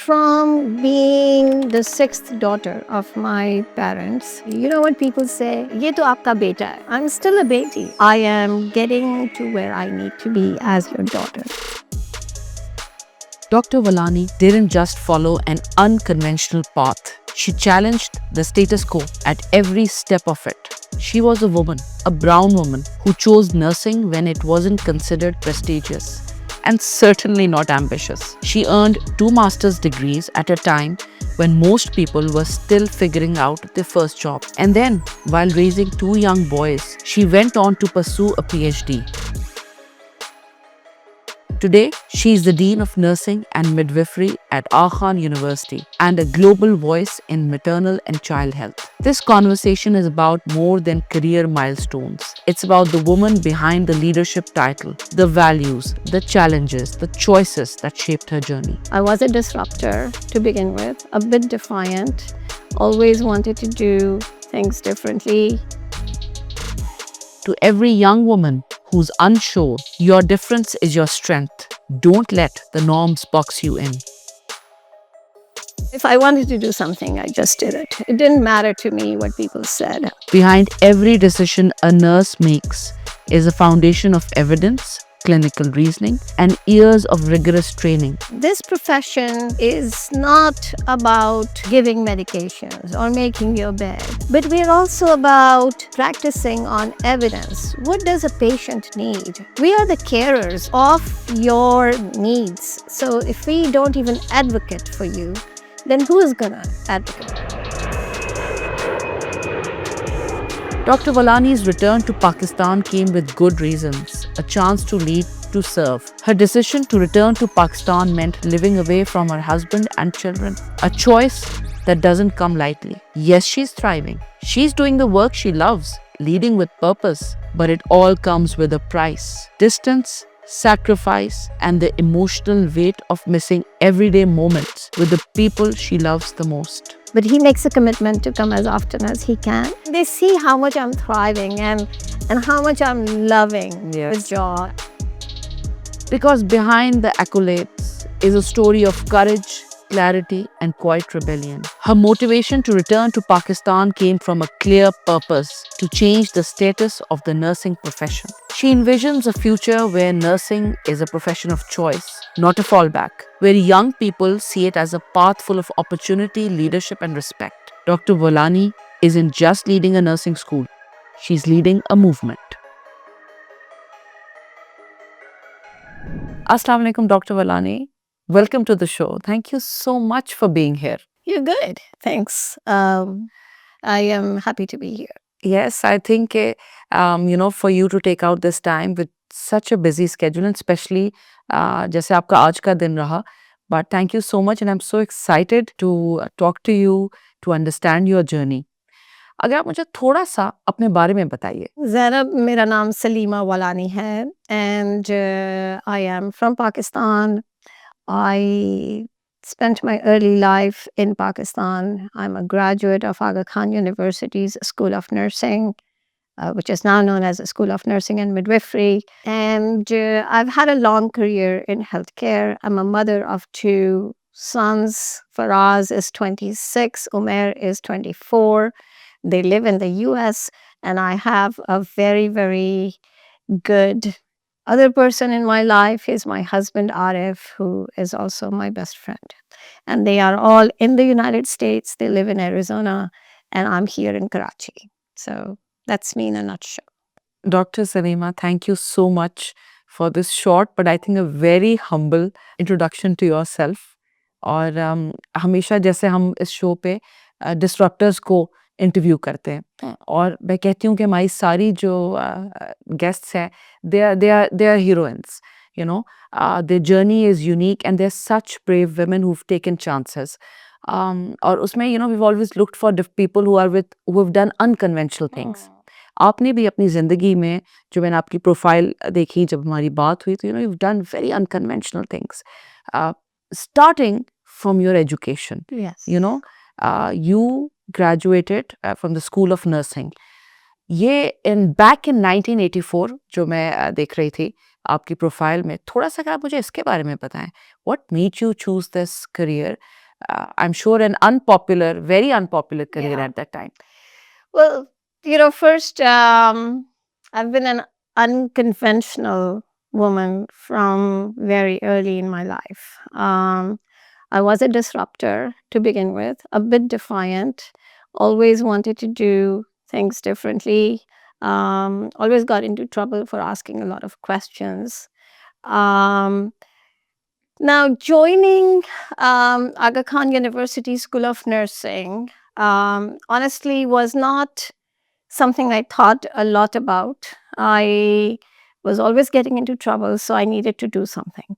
from being the sixth daughter of my parents, you know what people say? Ye to aapka beta hai. I'm still a baby. I am getting to where I need to be as your daughter. Dr. Walani didn't just follow an unconventional path. She challenged the status quo at every step of it. She was a woman, a brown woman, who chose nursing when it wasn't considered prestigious and certainly not ambitious. She earned 2 master's degrees at a time when most people were still figuring out their first job. And then, while raising 2 young boys, she went on to pursue a PhD. Today, she is the Dean of Nursing and Midwifery at Khan University and a global voice in maternal and child health. This conversation is about more than career milestones. It's about the woman behind the leadership title, the values, the challenges, the choices that shaped her journey. I was a disruptor to begin with, a bit defiant, always wanted to do things differently. To every young woman who's unsure, your difference is your strength. Don't let the norms box you in. If I wanted to do something, I just did it. It didn't matter to me what people said. Behind every decision a nurse makes is a foundation of evidence, clinical reasoning, and years of rigorous training. This profession is not about giving medications or making your bed, but we're also about practicing on evidence. What does a patient need? We are the carers of your needs. So if we don't even advocate for you, then who is gonna advocate? Dr. Walani's return to Pakistan came with good reasons, a chance to lead, to serve. Her decision to return to Pakistan meant living away from her husband and children, a choice that doesn't come lightly. Yes, she's thriving. She's doing the work she loves, leading with purpose, but it all comes with a price. Distance, sacrifice, and the emotional weight of missing everyday moments with the people she loves the most. But he makes a commitment to come as often as he can. They see how much I'm thriving and how much I'm loving his job. Because behind the accolades is a story of courage, clarity, and quiet rebellion. Her motivation to return to Pakistan came from a clear purpose to change the status of the nursing profession. She envisions a future where nursing is a profession of choice, not a fallback, where young people see it as a path full of opportunity, leadership, and respect. Dr. Walani isn't just leading a nursing school, she's leading a movement. Assalamu alaikum, Dr. Walani. Welcome to the show. Thank you so much for being here. You're good. Thanks. I am happy to be here. Yes, I think, for you to take out this time with such a busy schedule, and especially जैसे आपका आज का दिन रहा, but thank you so much and I'm so excited to talk to you, to understand your journey. अगर आप मुझे थोड़ा सा अपने बारे में बताइए. Zainab, मेरा नाम सलीमा वालानी है and I am from Pakistan. I spent my early life in Pakistan. I'm a graduate of Aga Khan University's School of Nursing, which is now known as the School of Nursing and Midwifery. And I've had a long career in healthcare. I'm a mother of 2 sons. Faraz is 26, Umair is 24. They live in the US, and I have a very, very good other person in my life is my husband Arif, who is also my best friend. And they are all in the United States. They live in Arizona, and I'm here in Karachi. So that's me in a nutshell. Dr. Salimah, thank you so much for this short, but I think a very humble introduction to yourself. और हमेशा जैसे हम इस show पे डिस्ट्रप्टर्स को interview करते हैं और मैं कहती हूँ कि हमारी सारी जो गेस्ट्स हैं they are heroines, you know. Their journey is unique and they're such brave women who've taken chances. और उसमें we've always looked for people who've done unconventional things. आपने भी अपनी ज़िंदगी में जो मैंने आपकी प्रोफाइल देखी जब हमारी बात हुई तो you've done very unconventional things. Starting from your education. Yes. You graduated from the School of Nursing. ये back in 1984 जो मैं देख रही थी आपकी प्रोफाइल में थोड़ा सा अगर आप मुझे इसके बारे में बताएं, what made you choose this career? I'm sure an unpopular, very unpopular career Yeah. at that time. Well, first, I've been an unconventional woman from very early in my life. I was a disruptor to begin with, a bit defiant, always wanted to do things differently, always got into trouble for asking a lot of questions. Um, Now, joining Aga Khan University School of Nursing honestly was not something I thought a lot about. I was always getting into trouble, so I needed to do something.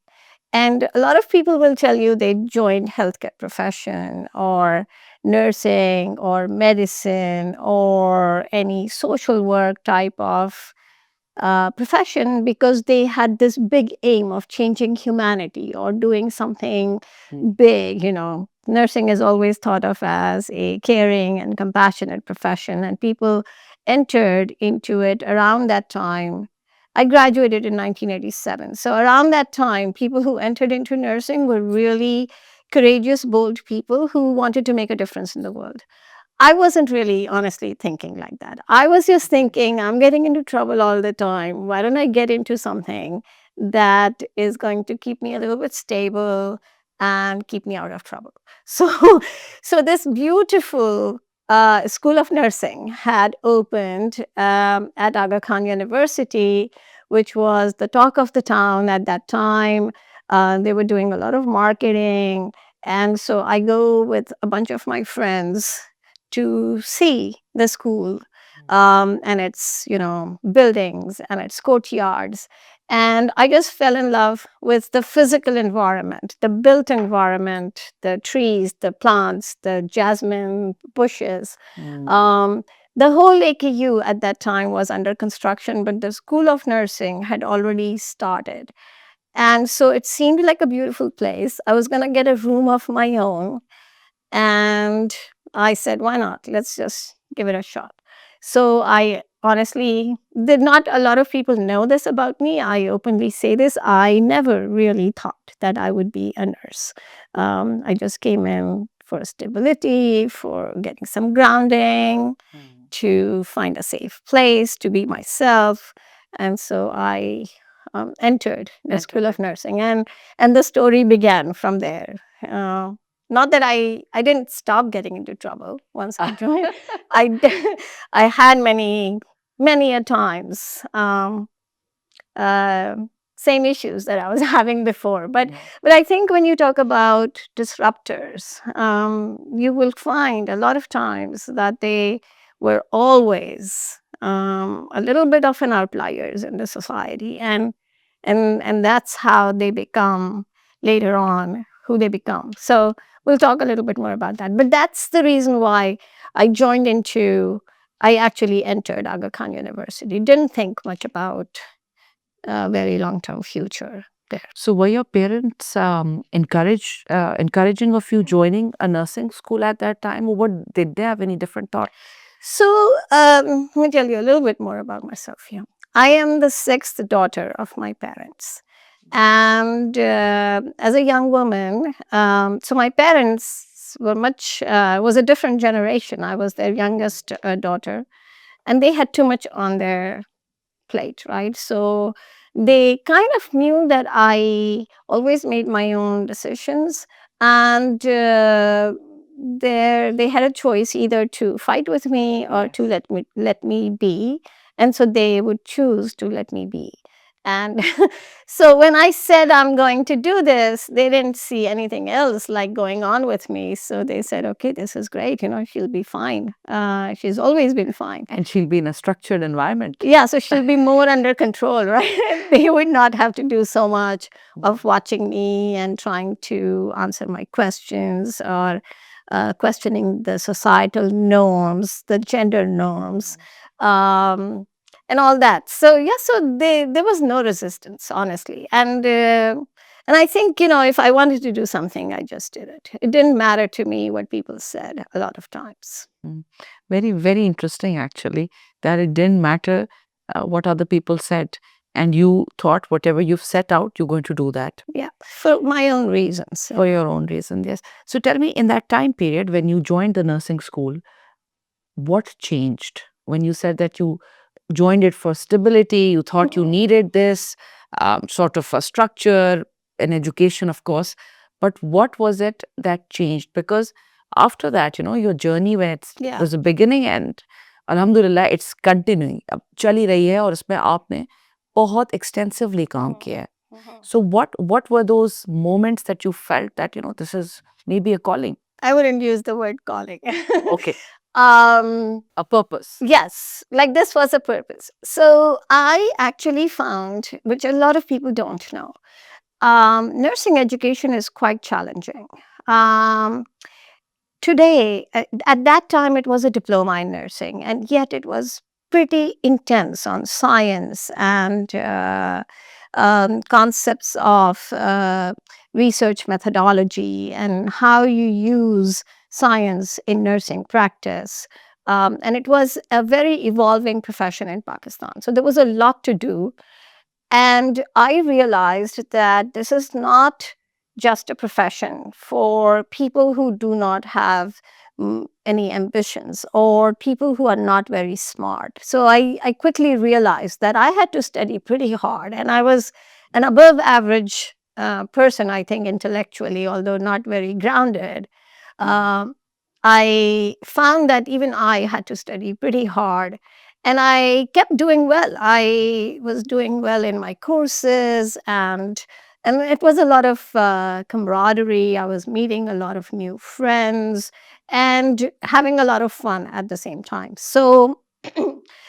And a lot of people will tell you they joined healthcare profession or nursing or medicine or any social work type of profession because they had this big aim of changing humanity or doing something big. Nursing is always thought of as a caring and compassionate profession, and people entered into it around that time. I graduated in 1987. So, around that time, people who entered into nursing were really courageous, bold people who wanted to make a difference in the world. I wasn't really honestly thinking like that. I was just thinking, I'm getting into trouble all the time. Why don't I get into something that is going to keep me a little bit stable and keep me out of trouble? So, so this beautiful School of Nursing had opened at Aga Khan University, which was the talk of the town at that time. They were doing a lot of marketing. And so I go with a bunch of my friends to see the school and its buildings and its courtyards, and I just fell in love with the physical environment, the built environment, the trees, the plants, the jasmine bushes. The whole AKU at that time was under construction, but the School of Nursing had already started, and so it seemed like a beautiful place. I was going to get a room of my own, and I said, why not? Let's just give it a shot. So I honestly did not, a lot of people know this about me. I openly say this. I never really thought that I would be a nurse. I just came in for stability, for getting some grounding, to find a safe place, to be myself. And so I entered the School of Nursing, and the story began from there. Not that I didn't stop getting into trouble once I joined. I had many a times uh, same issues that I was having before. But I think when you talk about disruptors, you will find a lot of times that they were always a little bit of an outliers in the society, and that's how they become later on who they become. So we'll talk a little bit more about that. But that's the reason why I joined into. I actually entered Aga Khan University. Didn't think much about a very long-term future there. So were your parents encouraging of you joining a nursing school at that time, or what, did they have any different thought? So let me tell you a little bit more about myself here. I am the sixth daughter of my parents. And as a young woman, so my parents were was a different generation. I was their youngest daughter, and they had too much on their plate, right? So they kind of knew that I always made my own decisions, and they had a choice either to fight with me or to let me be, and so they would choose to let me be. And so when I said I'm going to do this, they didn't see anything else like going on with me. So they said, okay, this is great. She'll be fine. She's always been fine. And she'll be in a structured environment. Yeah, so she'll be more under control, right? They would not have to do so much of watching me and trying to answer my questions or questioning the societal norms, the gender norms. And all that. So yeah, so there was no resistance, honestly, and I think if I wanted to do something, I just did it. It didn't matter to me what people said a lot of times. Very, very interesting, actually, that it didn't matter what other people said. and you thought whatever you've set out, you're going to do that. Yeah, for my own reasons. For your own reason, yes. So tell me, in that time period when you joined the nursing school, what changed when you said that you joined it for stability, you thought you needed this sort of a structure, an education, of course, but what was it that changed? Because after that, your journey, when it Yeah. was the beginning, and alhamdulillah, it's continuing. अब चली रही है और इसमें आपने बहुत extensively काम किया है. So what were those moments that you felt that, this is maybe a calling? I wouldn't use the word calling. Okay. A purpose. Yes, like this was a purpose. So I actually found, which a lot of people don't know, nursing education is quite challenging. Today, at that time, it was a diploma in nursing, and yet it was pretty intense on science and concepts of research methodology and how you use science in nursing practice. And it was a very evolving profession in Pakistan. So there was a lot to do. And I realized that this is not just a profession for people who do not have any ambitions or people who are not very smart. So I quickly realized that I had to study pretty hard, and I was an above average person, I think, intellectually, although not very grounded. I found that even I had to study pretty hard. And I kept doing well. I was doing well in my courses, and it was a lot of camaraderie. I was meeting a lot of new friends and having a lot of fun at the same time. So,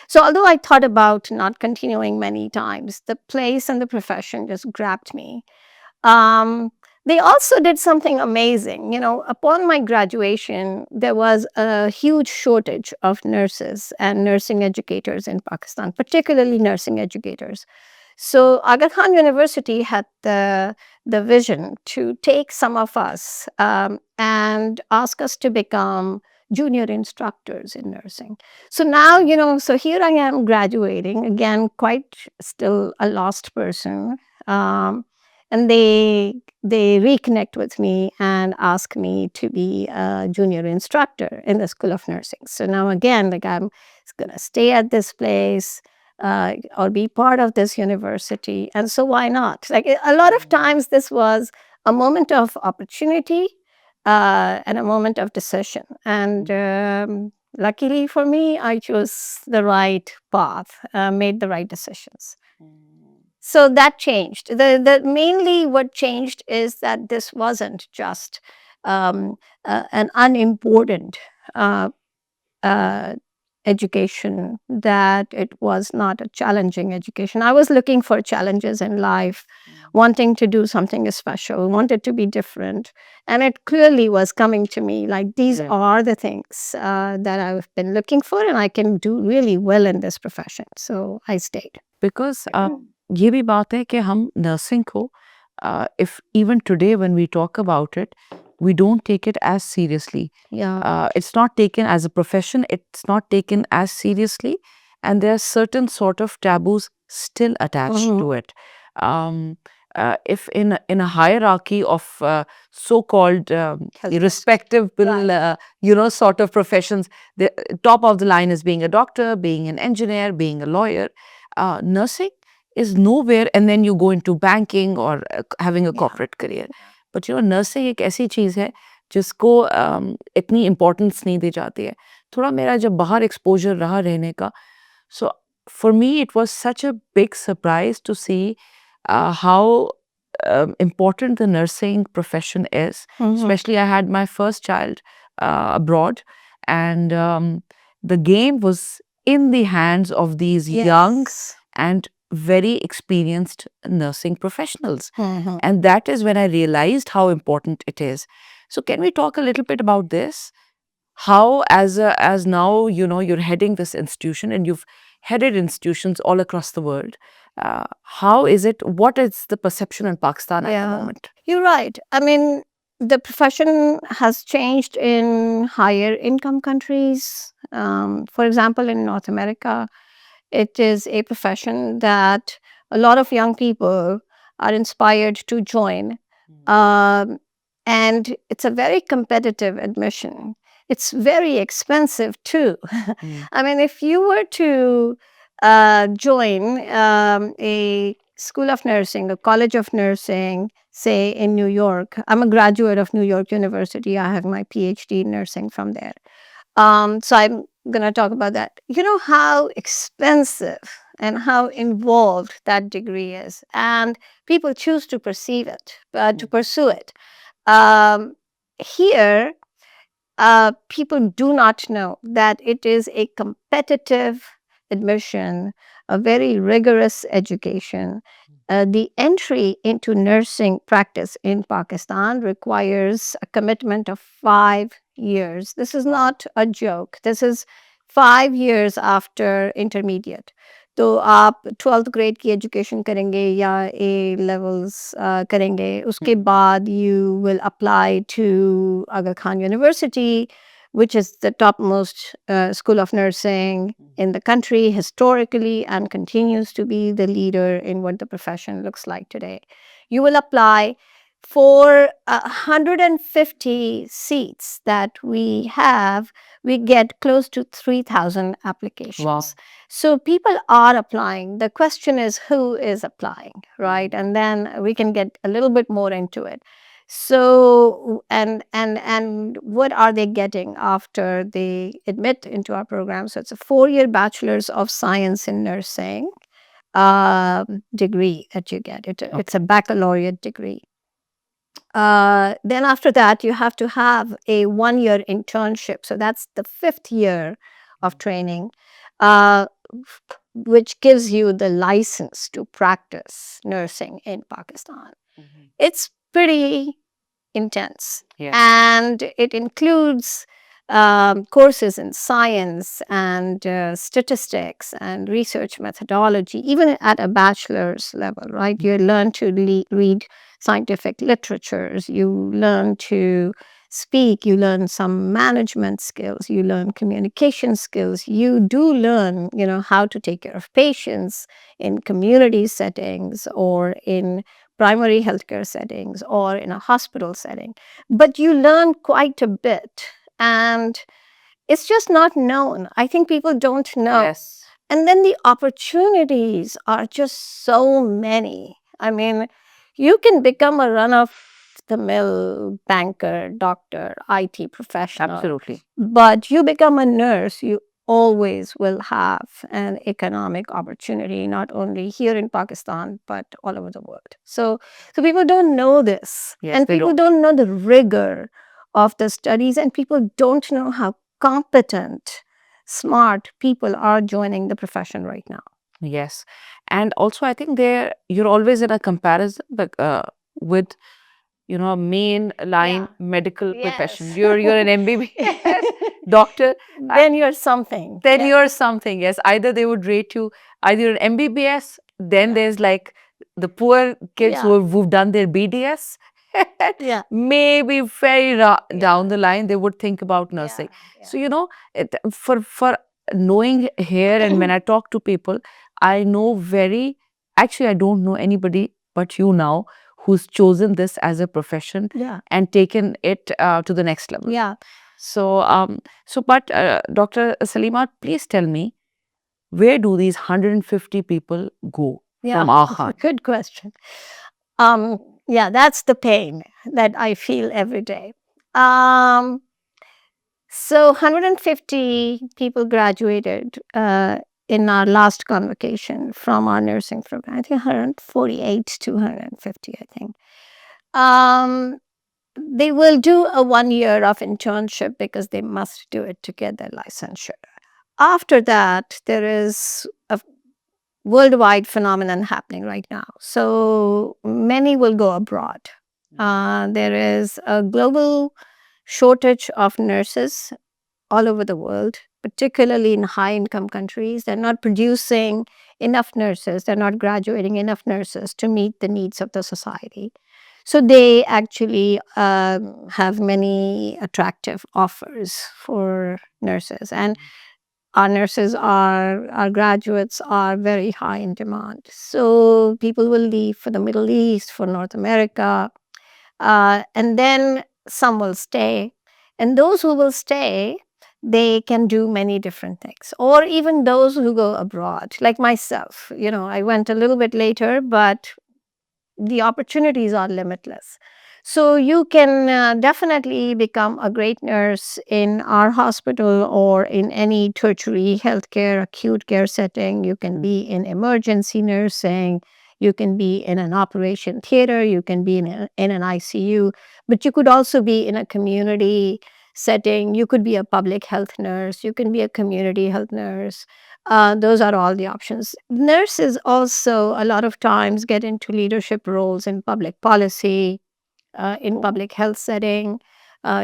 so although I thought about not continuing many times, the place and the profession just grabbed me. They also did something amazing. Upon my graduation, there was a huge shortage of nurses and nursing educators in Pakistan, particularly nursing educators. So Aga Khan University had the vision to take some of us and ask us to become junior instructors in nursing. So now, so here I am graduating, again, quite still a lost person. And they reconnect with me and ask me to be a junior instructor in the School of Nursing. So now again, like, I'm going to stay at this place or be part of this university. And so why not? Like, a lot of times this was a moment of opportunity and a moment of decision. And luckily for me, I chose the right path, made the right decisions. So that changed. The mainly what changed is that this wasn't just an unimportant education, that it was not a challenging education. I was looking for challenges in life, wanting to do something special, wanted to be different. And it clearly was coming to me like, these are the things that I've been looking for, and I can do really well in this profession. So I stayed. Because ये भी बात है कि हम nursing को, if even today when we talk about it, we don't take it as seriously. Yeah. It's not taken as a profession. It's not taken as seriously, and there are certain sort of taboos still attached to it. If in a hierarchy of so-called respectable, sort of professions, the top of the line is being a doctor, being an engineer, being a lawyer. Nursing is nowhere, and then you go into banking or having a corporate career. But nursing एक ऐसी चीज़ है जिसको इतनी importance नहीं दी जाती है. थोड़ा मेरा जब बाहर एक्सपोजर रहा रहने का, so for me it was such a big surprise to see how important the nursing profession is. Especially I had my first child abroad, and the game was in the hands of these young and very experienced nursing professionals. And that is when I realized how important it is. So can we talk a little bit about this? How, as now, you're heading this institution, and you've headed institutions all across the world. How is it? What is the perception in Pakistan at the moment? You're right. I mean, the profession has changed in higher income countries. For example, in North America, it is a profession that A lot of young people are inspired to join. Um, and it's a very competitive admission. It's very expensive too. I mean, if you were to join a school of nursing, a college of nursing, say in New York, I'm a graduate of New York University. I have my PhD in nursing from there. So I'm going to talk about that. You know how expensive and how involved that degree is, and people choose to perceive it, to pursue it. Um, Here, people do not know that it is a competitive admission, a very rigorous education. The entry into nursing practice in Pakistan requires a commitment of 5 years. This is not a joke. This is 5 years after intermediate. तो आप 12th grade की education करेंगे या A levels करेंगे, उसके बाद you will apply to Aga Khan University, which is the topmost school of nursing in the country historically and continues to be the leader in what the profession looks like today. You will apply for 150 seats that we have. We get close to 3,000 applications. Wow. So people are applying. The question is who is applying, right? And then we can get a little bit more into it. So and what are they getting after they admit into our program? So it's a 4-year bachelor's of science in nursing degree that you get. It's a baccalaureate degree. Then after that, you have to have a 1-year internship. So that's the 5th year of training, uh, which gives you the license to practice nursing in Pakistan. It's pretty intense. Yes. And it includes courses in science and statistics and research methodology, even at a bachelor's level, right? You learn to read scientific literatures, you learn to speak, you learn some management skills, you learn communication skills, you do learn, how to take care of patients in community settings or in primary healthcare settings or in a hospital setting. But you learn quite a bit, and it's just not known. I think people don't know. Yes. And then the opportunities are just so many. I mean, you can become a run of the mill banker, doctor, IT professional. Absolutely. But you become a nurse, you always will have an economic opportunity, not only here in Pakistan, but all over the world. So people don't know this. Yes, and they people don't know the rigor of the studies, and people don't know how competent, smart people are joining the profession right now. Yes. And also, I think you're always in a comparison with, a mainline medical profession. Yes. You're an MBBS doctor, Then you're something. then you're something. Yes. Either they would rate you, either you're an MBBS, then there's like the poor kids who've done their BDS. Yeah. Maybe very down the line, they would think about nursing. So, for knowing here, and when I talk to people, I know actually, I don't know anybody but you now who's chosen this as a profession Yeah. and taken it to the next level. Yeah. So, but Dr. Salimah, please tell me, where do these 150 people go from our heart? Good question. Yeah, that's the pain that I feel every day. So 150 people graduated in our last convocation from our nursing program. I think 148 to 150, I think. They will do a 1 year of internship because they must do it to get their licensure. After that, there is a worldwide phenomenon happening right now. So many will go abroad. There is a global shortage of nurses all over the world, particularly in high-income countries. They're not producing enough nurses. They're not graduating enough nurses to meet the needs of the society. So they actually have many attractive offers for nurses. And our nurses our graduates are very high in demand. So people will leave for the Middle East, for North America, and then some will stay. And those who will stay, they can do many different things. Or even those who go abroad, like myself. I went a little bit later, but the opportunities are limitless. So you can definitely become a great nurse in our hospital or in any tertiary healthcare, acute care setting. You can be in emergency nursing. You can be in an operation theater. You can be in an ICU. But you could also be in a community setting. You could be a public health nurse. You can be a community health nurse. Those are all the options. Nurses also, a lot of times, get into leadership roles in public policy, in public health setting.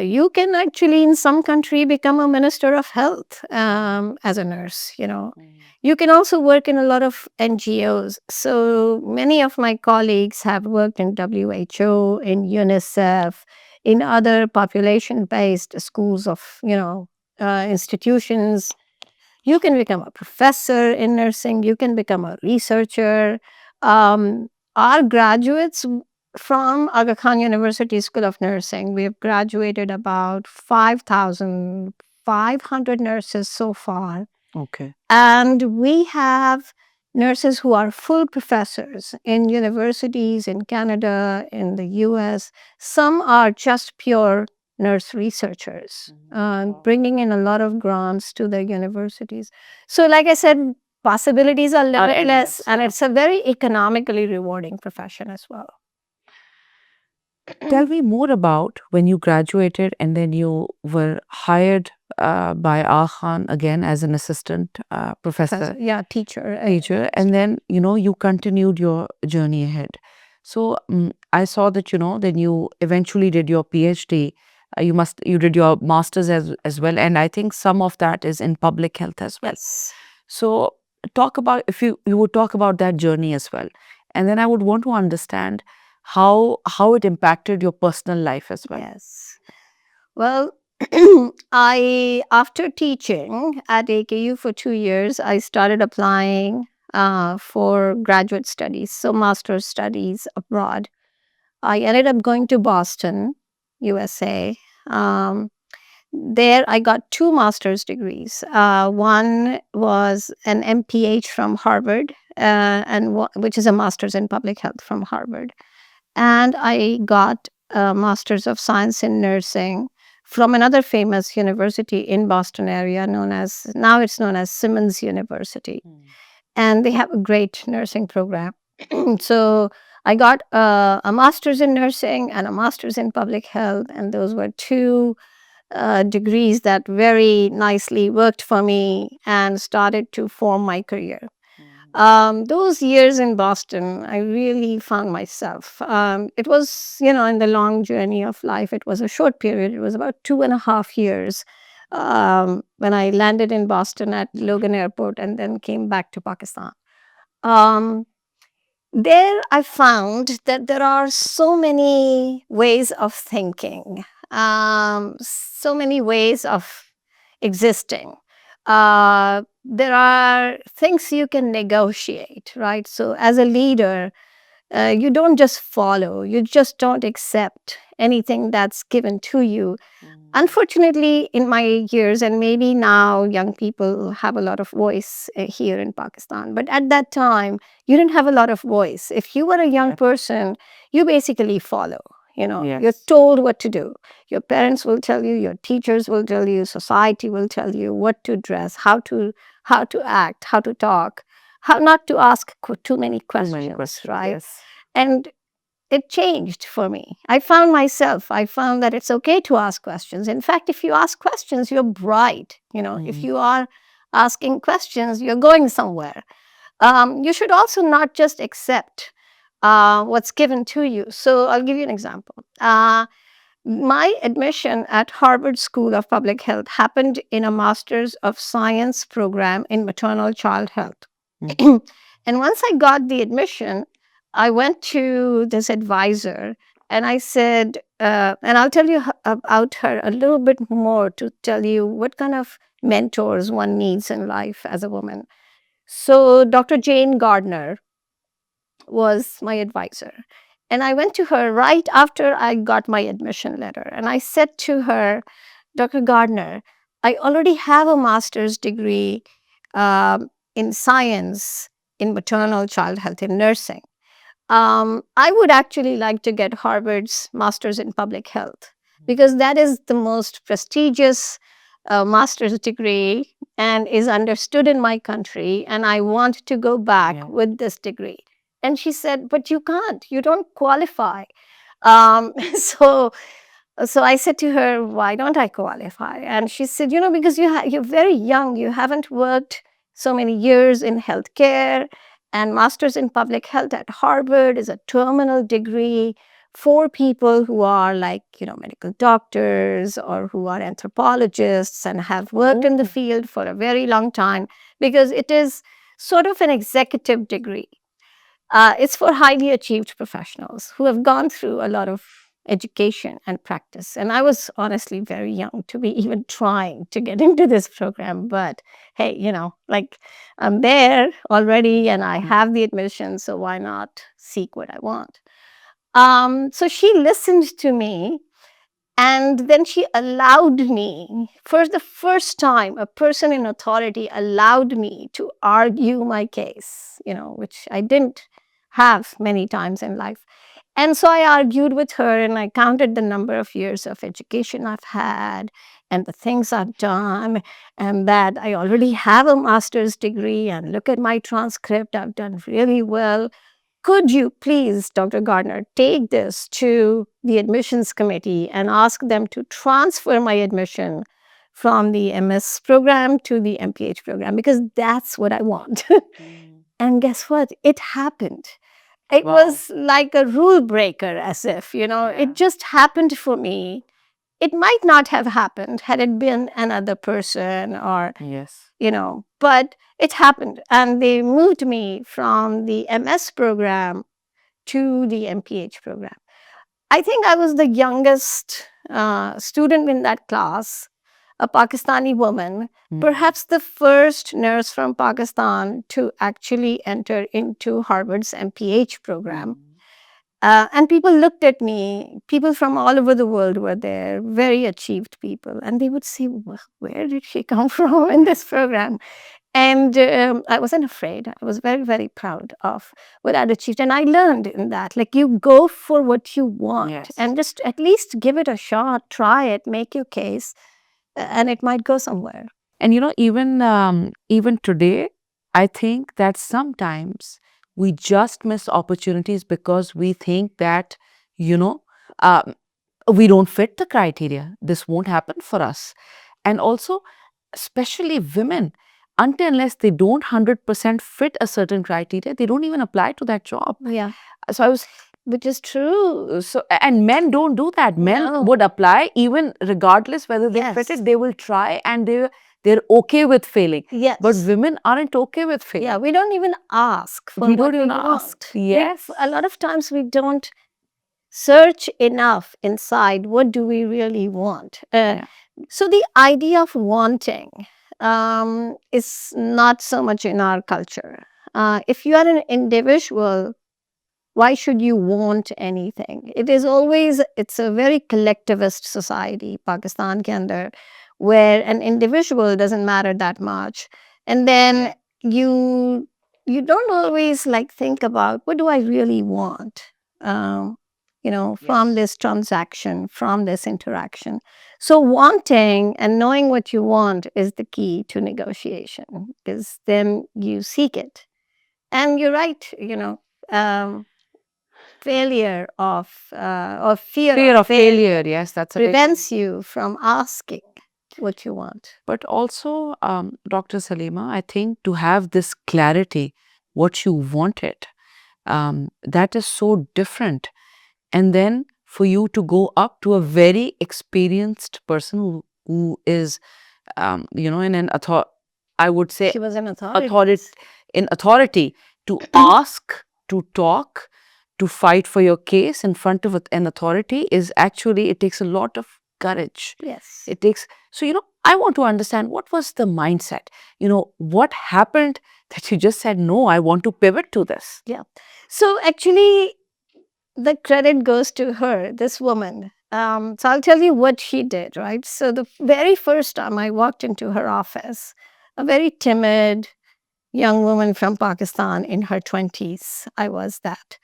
You can actually, in some country, become a minister of health as a nurse. You can also work in a lot of NGOs. So many of my colleagues have worked in WHO, in UNICEF, in other population-based schools of, institutions. You can become a professor in nursing. You can become a researcher. Our graduates from Aga Khan University School of Nursing, we have graduated about 5,500 nurses so far. Okay. And we have nurses who are full professors in universities in Canada, in the US. Some are just pure nurse researchers, bringing in a lot of grants to the universities. So, like I said, possibilities are limitless, and it's a very economically rewarding profession as well. Tell me more about when you graduated and then you were hired by Aga Khan again as an assistant professor. Yeah, teacher. And then, you continued your journey ahead. So I saw that, then you eventually did your PhD. You did your master's as well. And I think some of that is in public health as well. Yes. So talk about, if you would talk about that journey as well. And then I would want to understand how it impacted your personal life as well. Yes. Well, after teaching at AKU for 2 years, I started applying for graduate studies, so master's studies abroad. I ended up going to Boston, USA. There, I got 2 master's degrees. One was an MPH from Harvard, which is a master's in public health from Harvard. And I got a master's of science in nursing from another famous university in Boston area now it's known as Simmons University. And they have a great nursing program. So I got a master's in nursing and a master's in public health, and those were 2 degrees that very nicely worked for me and started to form my career. Those years in Boston, I really found myself. It was, in the long journey of life, it was a short period. It was about 2.5 years when I landed in Boston at Logan Airport and then came back to Pakistan. There, I found that there are so many ways of thinking, so many ways of existing. There are things you can negotiate, right? So, as a leader, you don't just follow, you just don't accept anything that's given to you. Unfortunately, in my years, and maybe now young people have a lot of voice here in Pakistan, but at that time, you didn't have a lot of voice. If you were a young person, you basically follow. You're told what to do. Your parents will tell you, your teachers will tell you, society will tell you what to dress, how to act, how to talk, how not to ask too many questions, right? Yes. And it changed for me. I found that it's okay to ask questions. In fact, if you ask questions, you're bright. If you are asking questions, you're going somewhere. You should also not just accept what's given to you. So I'll give you an example. My admission at Harvard School of Public Health happened in a Master's of Science program in maternal child health. And once I got the admission, I went to this advisor and I said, and I'll tell you about her a little bit more to tell you what kind of mentors one needs in life as a woman. So Dr. Jane Gardner was my advisor. And I went to her right after I got my admission letter. And I said to her, Dr. Gardner, I already have a master's degree in science in maternal child health in nursing. I would actually like to get Harvard's master's in public health because that is the most prestigious master's degree and is understood in my country. And I want to go back with this degree. And she said, but you can't, you don't qualify. So so I said to her, why don't I qualify? And she said, because you're very young, you haven't worked so many years in healthcare, and master's in public health at Harvard is a terminal degree for people who are like, medical doctors or who are anthropologists and have worked in the field for a very long time, because it is sort of an executive degree. It's for highly achieved professionals who have gone through a lot of education and practice. And I was honestly very young to be even trying to get into this program. But hey, like I'm there already and I have the admission, so why not seek what I want? So she listened to me. And then she allowed me, for the first time, a person in authority allowed me to argue my case, which I didn't have many times in life. And so I argued with her and I counted the number of years of education I've had and the things I've done, and that I already have a master's degree. And look at my transcript, I've done really well. Could you please, Dr. Gardner, take this to the admissions committee and ask them to transfer my admission from the MS program to the MPH program, because that's what I want. And guess what? It happened. It was like a rule breaker, as if, it just happened for me. It might not have happened had it been another person or, but it happened. And they moved me from the MS program to the MPH program. I think I was the youngest student in that class, a Pakistani woman, perhaps the first nurse from Pakistan to actually enter into Harvard's MPH program. And people looked at me, people from all over the world were there, very achieved people. And they would say, well, where did she come from in this program? And I wasn't afraid. I was very, very proud of what I'd achieved. And I learned in that, like, you go for what you want and just at least give it a shot, try it, make your case, and it might go somewhere. And even today, I think that sometimes we just miss opportunities because we think that, we don't fit the criteria. This won't happen for us. And also, especially women, until unless they don't 100% fit a certain criteria, they don't even apply to that job. Yeah. So which is true. So, and men don't do that. Men would apply even regardless whether they fit it. They will try and they're okay with failing. Yes. But women aren't okay with failing. Yeah, we don't even ask for We what don't even we ask. want. Yes. Like, a lot of times we don't search enough inside what do we really want. So the idea of wanting is not so much in our culture. If you are an individual, why should you want anything? It's a very collectivist society, Pakistan ke andar, where an individual doesn't matter that much. And then you don't always like think about, what do I really want? From this transaction, from this interaction. So wanting and knowing what you want is the key to negotiation, because then you seek it. And you're right, failure or fear of failure, yes, that's prevents you from asking what you want. But also, Dr. Salimah, I think to have this clarity, what you wanted, that is so different. And then for you to go up to a very experienced person who is, in an I would say, she was an authority. In authority to ask, to talk, to fight for your case in front of an authority is actually, it takes a lot of courage. Yes. It takes, so, I want to understand what was the mindset, what happened that you just said, no, I want to pivot to this. Yeah. So actually, the credit goes to her, this woman. So I'll tell you what she did, right? So the very first time I walked into her office, a very timid young woman from Pakistan in her 20s, I was that.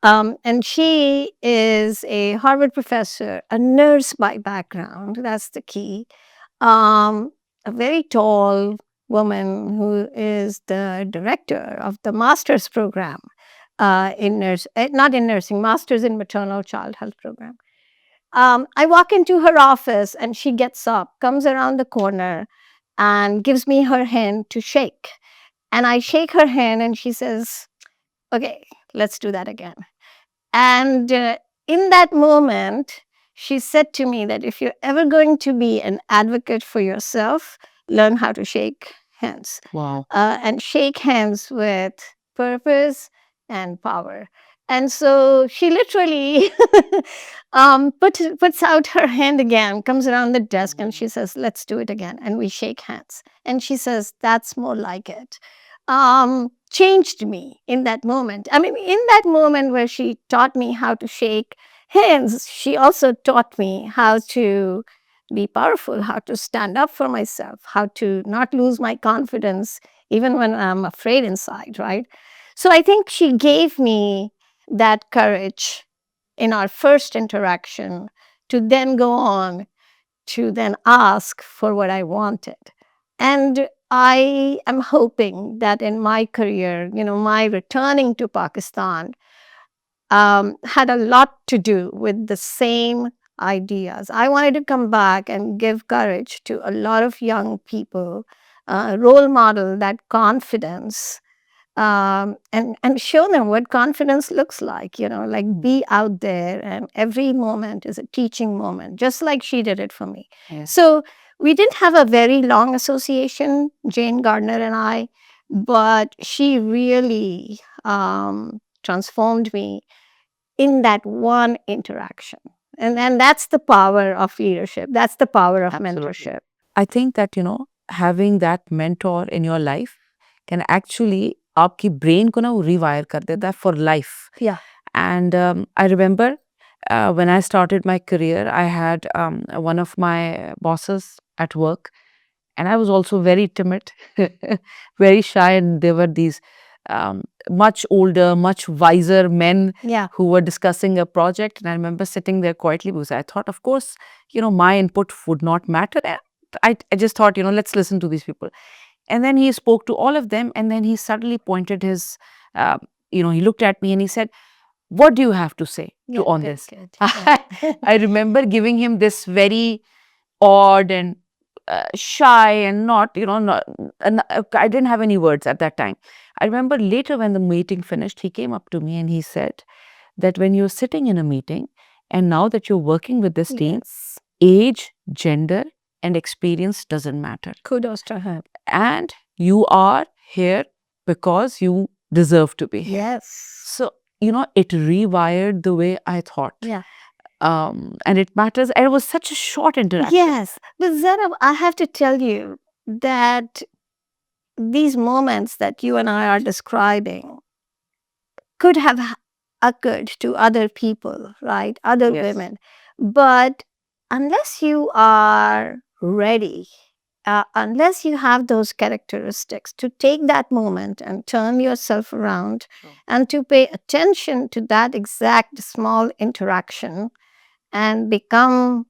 And she is a Harvard professor, a nurse by background. That's the key. A very tall woman who is the director of the master's program not in nursing, master's in maternal child health program. I walk into her office and she gets up, comes around the corner, and gives me her hand to shake. And I shake her hand and she says, "Okay, let's do that again." And in that moment, she said to me that if you're ever going to be an advocate for yourself, learn how to shake hands. Wow. And shake hands with purpose and power. And so she literally puts out her hand again, comes around the desk, and she says, "Let's do it again." And we shake hands. And she says, "That's more like it." Changed me in that moment. I mean, in that moment where she taught me how to shake hands, she also taught me how to be powerful, how to stand up for myself, how to not lose my confidence, even when I'm afraid inside, right? So I think she gave me that courage in our first interaction to then go on to then ask for what I wanted. And I am hoping that in my career, my returning to Pakistan had a lot to do with the same ideas. I wanted to come back and give courage to a lot of young people, role model that confidence, and show them what confidence looks like, like be out there, and every moment is a teaching moment, just like she did it for me. Yes. So we didn't have a very long association, Jane Gardner and I, but she really transformed me in that one interaction. And that's the power of leadership. That's the power of Absolutely. mentorship. I think that, having that mentor in your life can actually आपकी brain को ना वो rewire कर देता है for life. Yeah. And I remember when I started my career, I had one of my bosses at work, and I was also very timid, very shy, and there were these much older, much wiser men Yeah. who were discussing a project. And I remember sitting there quietly because I thought, of course, my input would not matter. And I just thought, let's listen to these people. And then he spoke to all of them, and then he suddenly pointed his, he looked at me and he said, "What do you have to say on Good, this?" good. Yeah. I remember giving him this very odd and shy and not, I didn't have any words at that time. I remember later when the meeting finished, he came up to me and he said that when you're sitting in a meeting and now that you're working with this team, Yes. age, gender, and experience doesn't matter. Kudos to her. And you are here because you deserve to be here. Yes. So, it rewired the way I thought. Yeah. And it matters. And it was such a short interaction. Yes. But Zainab, I have to tell you that these moments that you and I are describing could have occurred to other people, right? Other Yes. women. But unless you are ready, unless you have those characteristics to take that moment and turn yourself around and to pay attention to that exact small interaction and become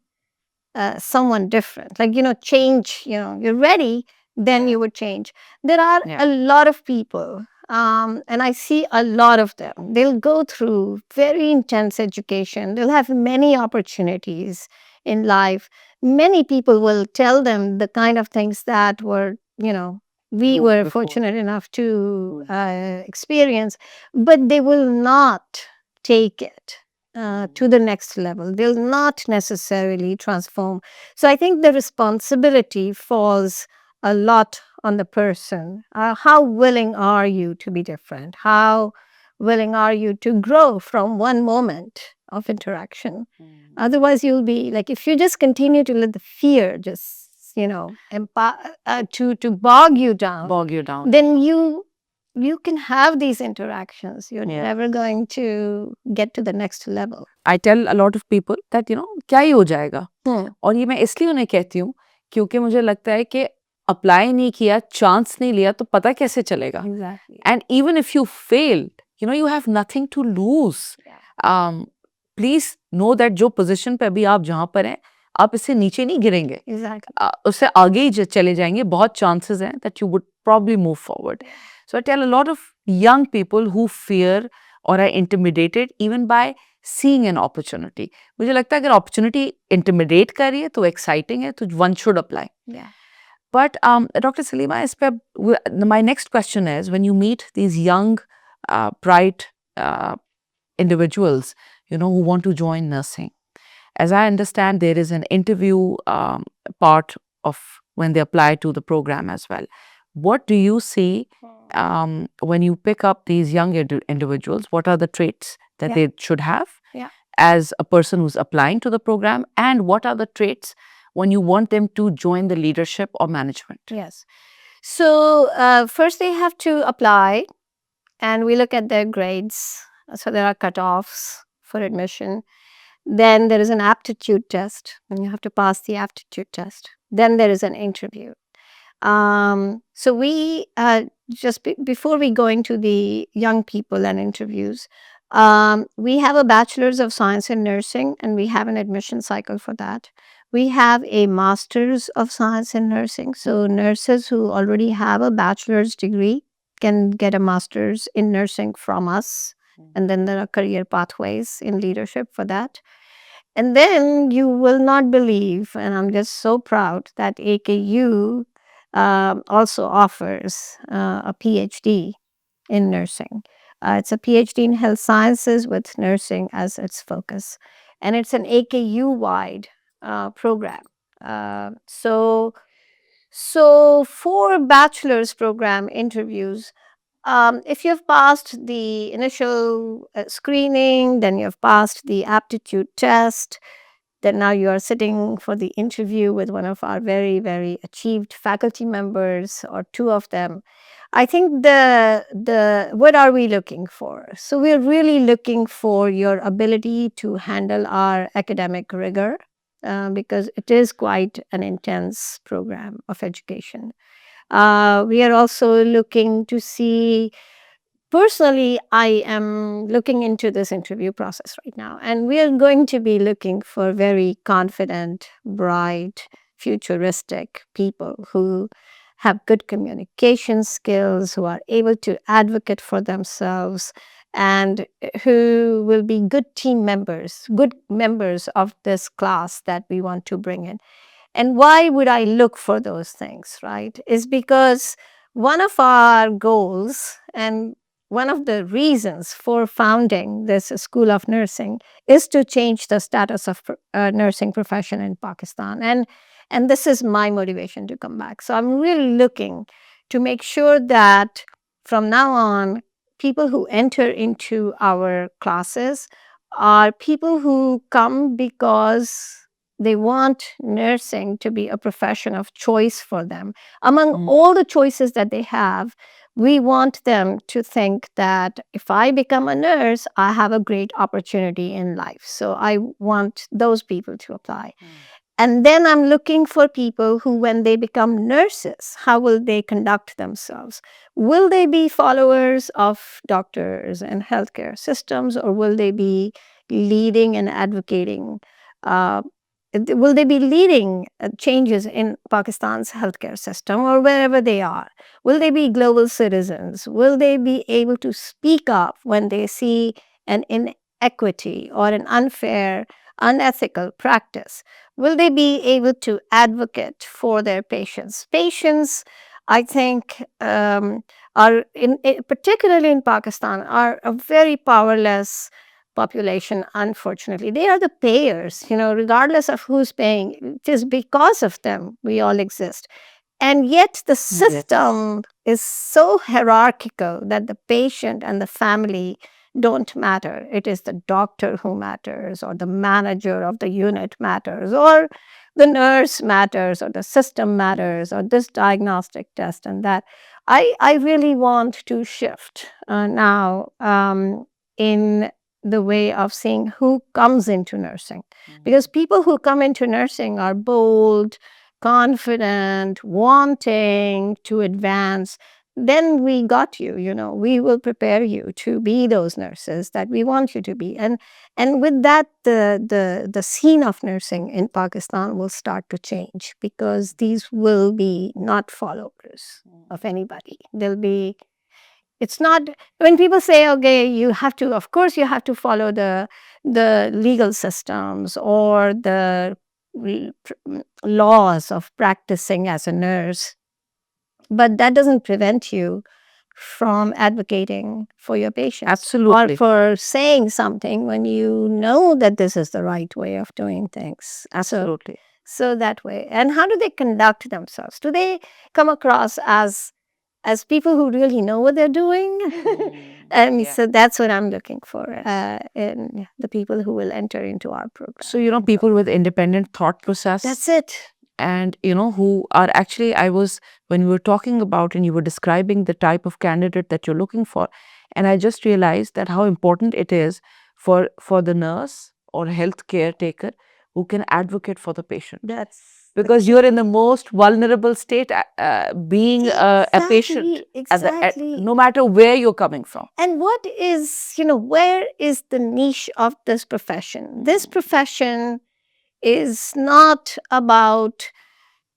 someone different, like, change, you're ready, then you would change. There are Yeah. a lot of people, and I see a lot of them. They'll go through very intense education, they'll have many opportunities in life. Many people will tell them the kind of things that were, we True, were before. fortunate enough to experience, but they will not take it to the next level. They'll not necessarily transform. So I think the responsibility falls a lot on the person. How willing are you to be different? How willing are you to grow from one moment of interaction. Otherwise, you'll be like, if you just continue to let the fear just, to bog you down, then you can have these interactions. You're never going to get to the next level. I tell a lot of people that, क्या ही हो जाएगा. और ये मैं इसलिए उन्हें कहती हूँ क्योंकि मुझे लगता है कि अप्लाई नहीं किया, चांस नहीं लिया, तो पता कैसे चलेगा. And even if you failed, you have nothing to lose. Please know that जो पोजीशन पे अभी आप जहाँ पर हैं, आप इससे नीचे नहीं गिरेंगे. उससे आगे ही चले जाएंगे. बहुत चांसेस हैं that you would probably move forward. So I tell a lot of young people who fear or are intimidated even by seeing an opportunity. मुझे लगता है अगर opportunity intimidate कर रही है तो exciting है, तो one should apply. But Dr. Salimah, my next question is, when you meet these young, bright individuals, who want to join nursing, as I understand, there is an interview part of when they apply to the program as well. What do you see when you pick up these young individuals? What are the traits that they should have as a person who's applying to the program? And what are the traits when you want them to join the leadership or management? Yes. So first they have to apply, and we look at their grades. So there are cutoffs for admission. Then there is an aptitude test, and you have to pass the aptitude test. Then there is an interview. So we before we go into the young people and interviews, we have a bachelor's of science in nursing, and we have an admission cycle for that. We have a master's of science in nursing. So nurses who already have a bachelor's degree can get a master's in nursing from us. And then there are career pathways in leadership for that. And then you will not believe, and I'm just so proud that AKU also offers a PhD in nursing. It's a PhD in health sciences with nursing as its focus. And it's an AKU-wide program. So for bachelor's program interviews, if you've passed the initial screening, then you've passed the aptitude test, then now you are sitting for the interview with one of our very, very achieved faculty members or two of them. I think what are we looking for? So we're really looking for your ability to handle our academic rigor, because it is quite an intense program of education. We are also looking to see, personally, I am looking into this interview process right now, and we are going to be looking for very confident, bright, futuristic people who have good communication skills, who are able to advocate for themselves, and who will be good team members, good members of this class that we want to bring in. And why would I look for those things, right? Is because one of our goals and one of the reasons for founding this School of Nursing is to change the status of nursing profession in Pakistan. And this is my motivation to come back. So I'm really looking to make sure that from now on, people who enter into our classes are people who come because they want nursing to be a profession of choice for them. Among all the choices that they have, we want them to think that if I become a nurse, I have a great opportunity in life. So I want those people to apply. And then I'm looking for people who, when they become nurses, how will they conduct themselves? Will they be followers of doctors and healthcare systems, or will they be leading and advocating? Will they be leading changes in Pakistan's healthcare system or wherever they are? Will they be global citizens? Will they be able to speak up when they see an inequity or an unfair, unethical practice? Will they be able to advocate for their patients? Patients, I think, are particularly in Pakistan, are a very powerless population, unfortunately. They are the payers, regardless of who's paying. It is because of them we all exist. And yet the system is so hierarchical that the patient and the family don't matter. It is the doctor who matters, or the manager of the unit matters, or the nurse matters, or the system matters, or this diagnostic test and that. I really want to shift now in the way of seeing who comes into nursing. Because people who come into nursing are bold, confident, wanting to advance. Then we got you, we will prepare you to be those nurses that we want you to be. And with that, the scene of nursing in Pakistan will start to change, because these will be not followers of anybody. They'll be, it's not, when people say, okay, you have to, of course, you have to follow the legal systems or the laws of practicing as a nurse, but that doesn't prevent you from advocating for your patients. Absolutely. Or for saying something when you know that this is the right way of doing things. Absolutely. So that way. And how do they conduct themselves? Do they come across as people who really know what they're doing? And so that's what I'm looking for in the people who will enter into our program. So, people with independent thought process. That's it. And, who are actually, when we were talking about and you were describing the type of candidate that you're looking for, and I just realized that how important it is for the nurse or health caretaker who can advocate for the patient. Because you're in the most vulnerable state, being a patient, Exactly. no matter where you're coming from. And what is, where is the niche of this profession? This profession is not about,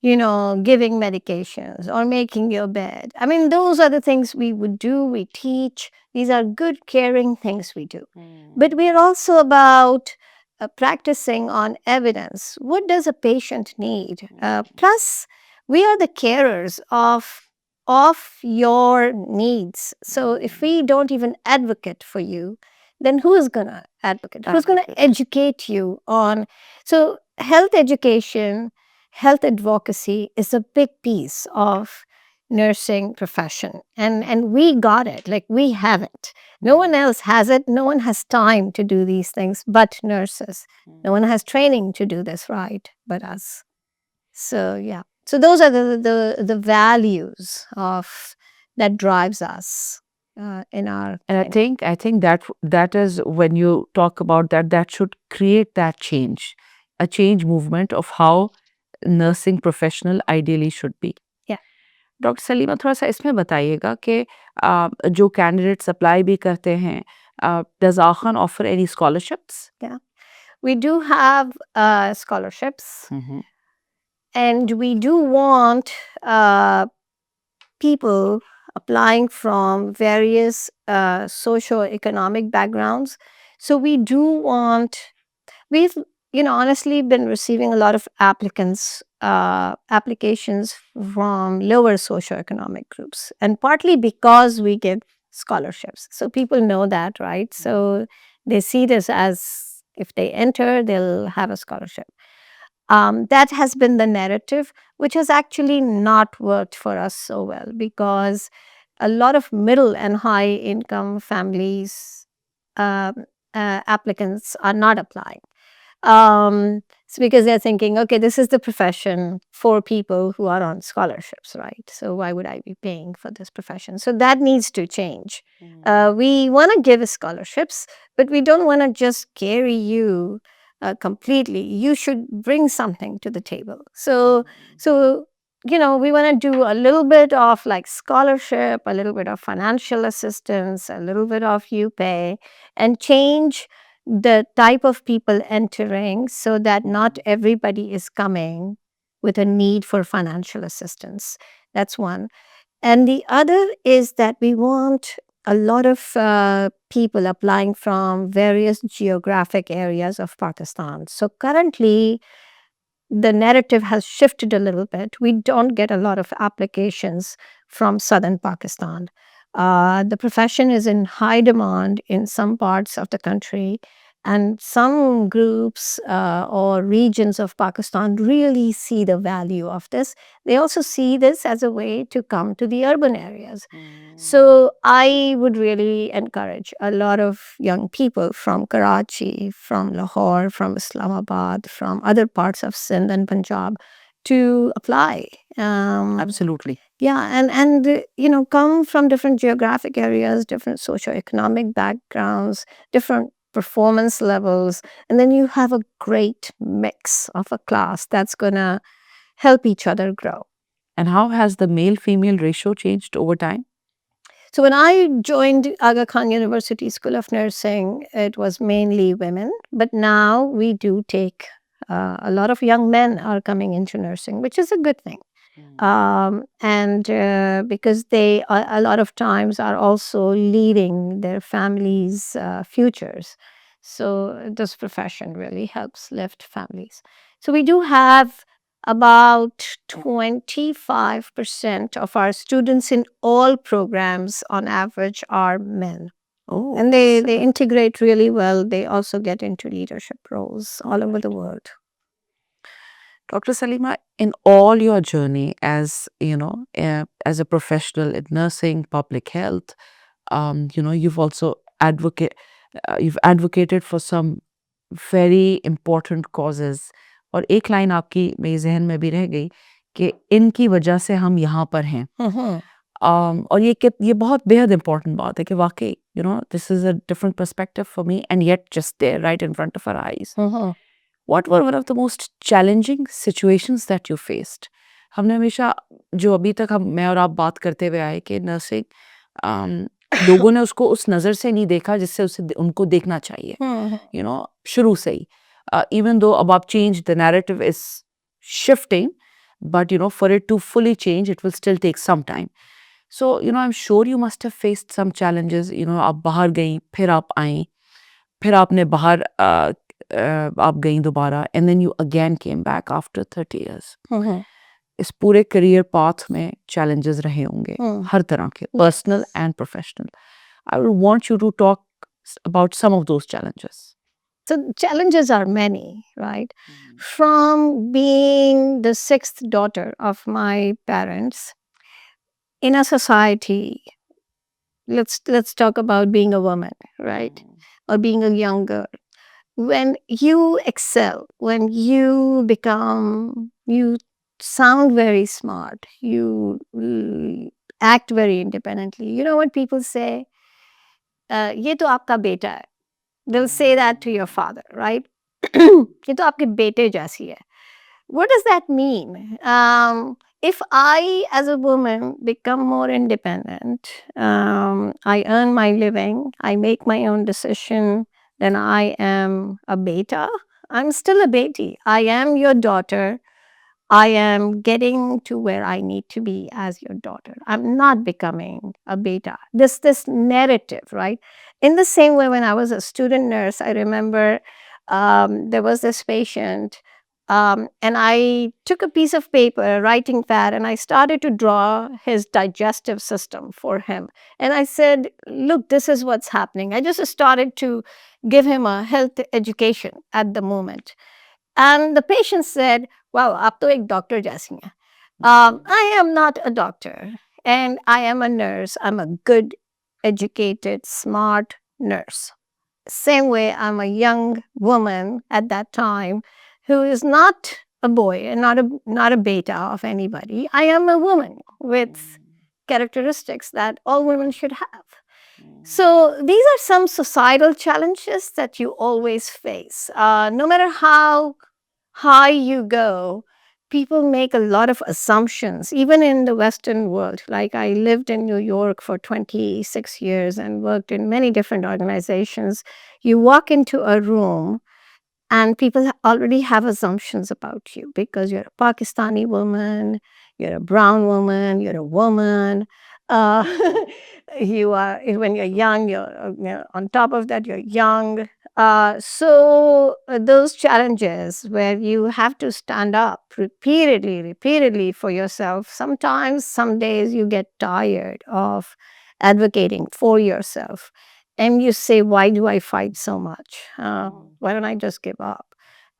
giving medications or making your bed. I mean, those are the things we would do, we teach. These are good, caring things we do. But we're also about practicing on evidence. What does a patient need? Plus, we are the carers of your needs. So if we don't even advocate for you, then who is going to advocate? Who's going to educate you on? So health education, health advocacy is a big piece of nursing profession. And we got it. Like, we have it. No one else has it. No one has time to do these things but nurses. No one has training to do this right but us. So, yeah. So those are the values of that drives us in our. And I think that is, when you talk about that should create that change, a change movement of how nursing professional ideally should be. Yeah. Doctor Salima, थोड़ा सा इसमें बताइएगा कि जो candidates apply भी करते हैं, does Akhan offer any scholarships? Yeah. We do have scholarships. And we do want people applying from various socio-economic backgrounds. So we do want, we've, honestly been receiving a lot of applications from lower socioeconomic groups. And partly because we give scholarships. So people know that, right? So they see this as, if they enter, they'll have a scholarship. That has been the narrative, which has actually not worked for us so well, because a lot of middle and high income families, applicants are not applying. It's because they're thinking, okay, this is the profession for people who are on scholarships, right? So why would I be paying for this profession? So that needs to change. We want to give scholarships, but we don't want to just carry you completely. You should bring something to the table. So we want to do a little bit of like scholarship, a little bit of financial assistance, a little bit of you pay, and change the type of people entering so that not everybody is coming with a need for financial assistance. That's one. And the other is that we want a lot of people applying from various geographic areas of Pakistan. So currently, the narrative has shifted a little bit. We don't get a lot of applications from southern Pakistan. The profession is in high demand in some parts of the country, And some groups or regions of Pakistan really see the value of this. They also see this as a way to come to the urban areas. So I would really encourage a lot of young people from Karachi, from Lahore, from Islamabad, from other parts of Sindh and Punjab to apply. Absolutely. Yeah, and come from different geographic areas, different socioeconomic backgrounds, different performance levels, and then you have a great mix of a class that's gonna help each other grow. And how has the male-female ratio changed over time? So when I joined Aga Khan University School of Nursing, it was mainly women, but now we do take a lot of young men are coming into nursing, which is a good thing. And because they a lot of times are also leading their families' futures. So this profession really helps lift families. So we do have about 25% of our students in all programs on average are men. Oh, And they excellent. integrate really well. They also get into leadership roles all over the world. Dr. Salimah, in all your journey as as a professional in nursing, public health, you've also you've advocated for some very important causes. और एक line आपकी मेरे जहन में भी रह गई कि इनकी वजह से हम यहाँ पर हैं. और ये बहुत बेहद इम्पोर्टेंट बात है कि वाकई this is a different perspective for me and yet just there right in front of our eyes. What were one of the most challenging situations that you faced? हमने हमेशा जो अभी तक मैं और आप बात करते हुए आए कि नर्सिंग लोगों ने उसको उस नज़र से नहीं देखा जिससे उनको देखना चाहिए, शुरू से ही. Even though अब आप change, the narrative is shifting, but for it to fully change, it will still take some time. So, I'm sure you must have faced some challenges. आप बाहर गई, फिर आप आई, फिर आपने बाहर आप गई दोबारा, and then you again came back after 30 years. इस पूरे करियर पाथ में challenges रहे होंगे हर तरह के, personal and professional. I would want you to talk about some of those challenges. So challenges are many, right? From being the sixth daughter of my parents in a society, let's talk about being a woman, right? Or being a young girl. When you excel, when you sound very smart, you act very independently. You know what people say? ये तो आपका बेटा है. They'll say that to your father, right? ये तो आपके बेटे जैसी है. What does that mean? If I, as a woman, become more independent, I earn my living, I make my own decision, then I am a beta. I'm still a beti. I am your daughter. I am getting to where I need to be as your daughter. I'm not becoming a beta. This narrative, right? In the same way, when I was a student nurse, I remember there was this patient, and I took a piece of paper, writing pad, and I started to draw his digestive system for him. And I said, "Look, this is what's happening." I just started to give him a health education at the moment. And the patient said, "Wow, आप तो एक doctor जैसी हैं." I am not a doctor, and I am a nurse. I'm a good, educated, smart nurse. Same way, I'm a young woman at that time who is not a boy and not a beta of anybody. I am a woman with characteristics that all women should have. So these are some societal challenges that you always face. No matter how high you go, people make a lot of assumptions, even in the Western world. Like I lived in New York for 26 years and worked in many different organizations. You walk into a room and people already have assumptions about you because you're a Pakistani woman, you're a brown woman, you're a woman. Uh, you are when you're young. On top of that, you're young. So those challenges where you have to stand up repeatedly for yourself. Sometimes, some days you get tired of advocating for yourself. and you say, why do I fight so much? Why don't I just give up?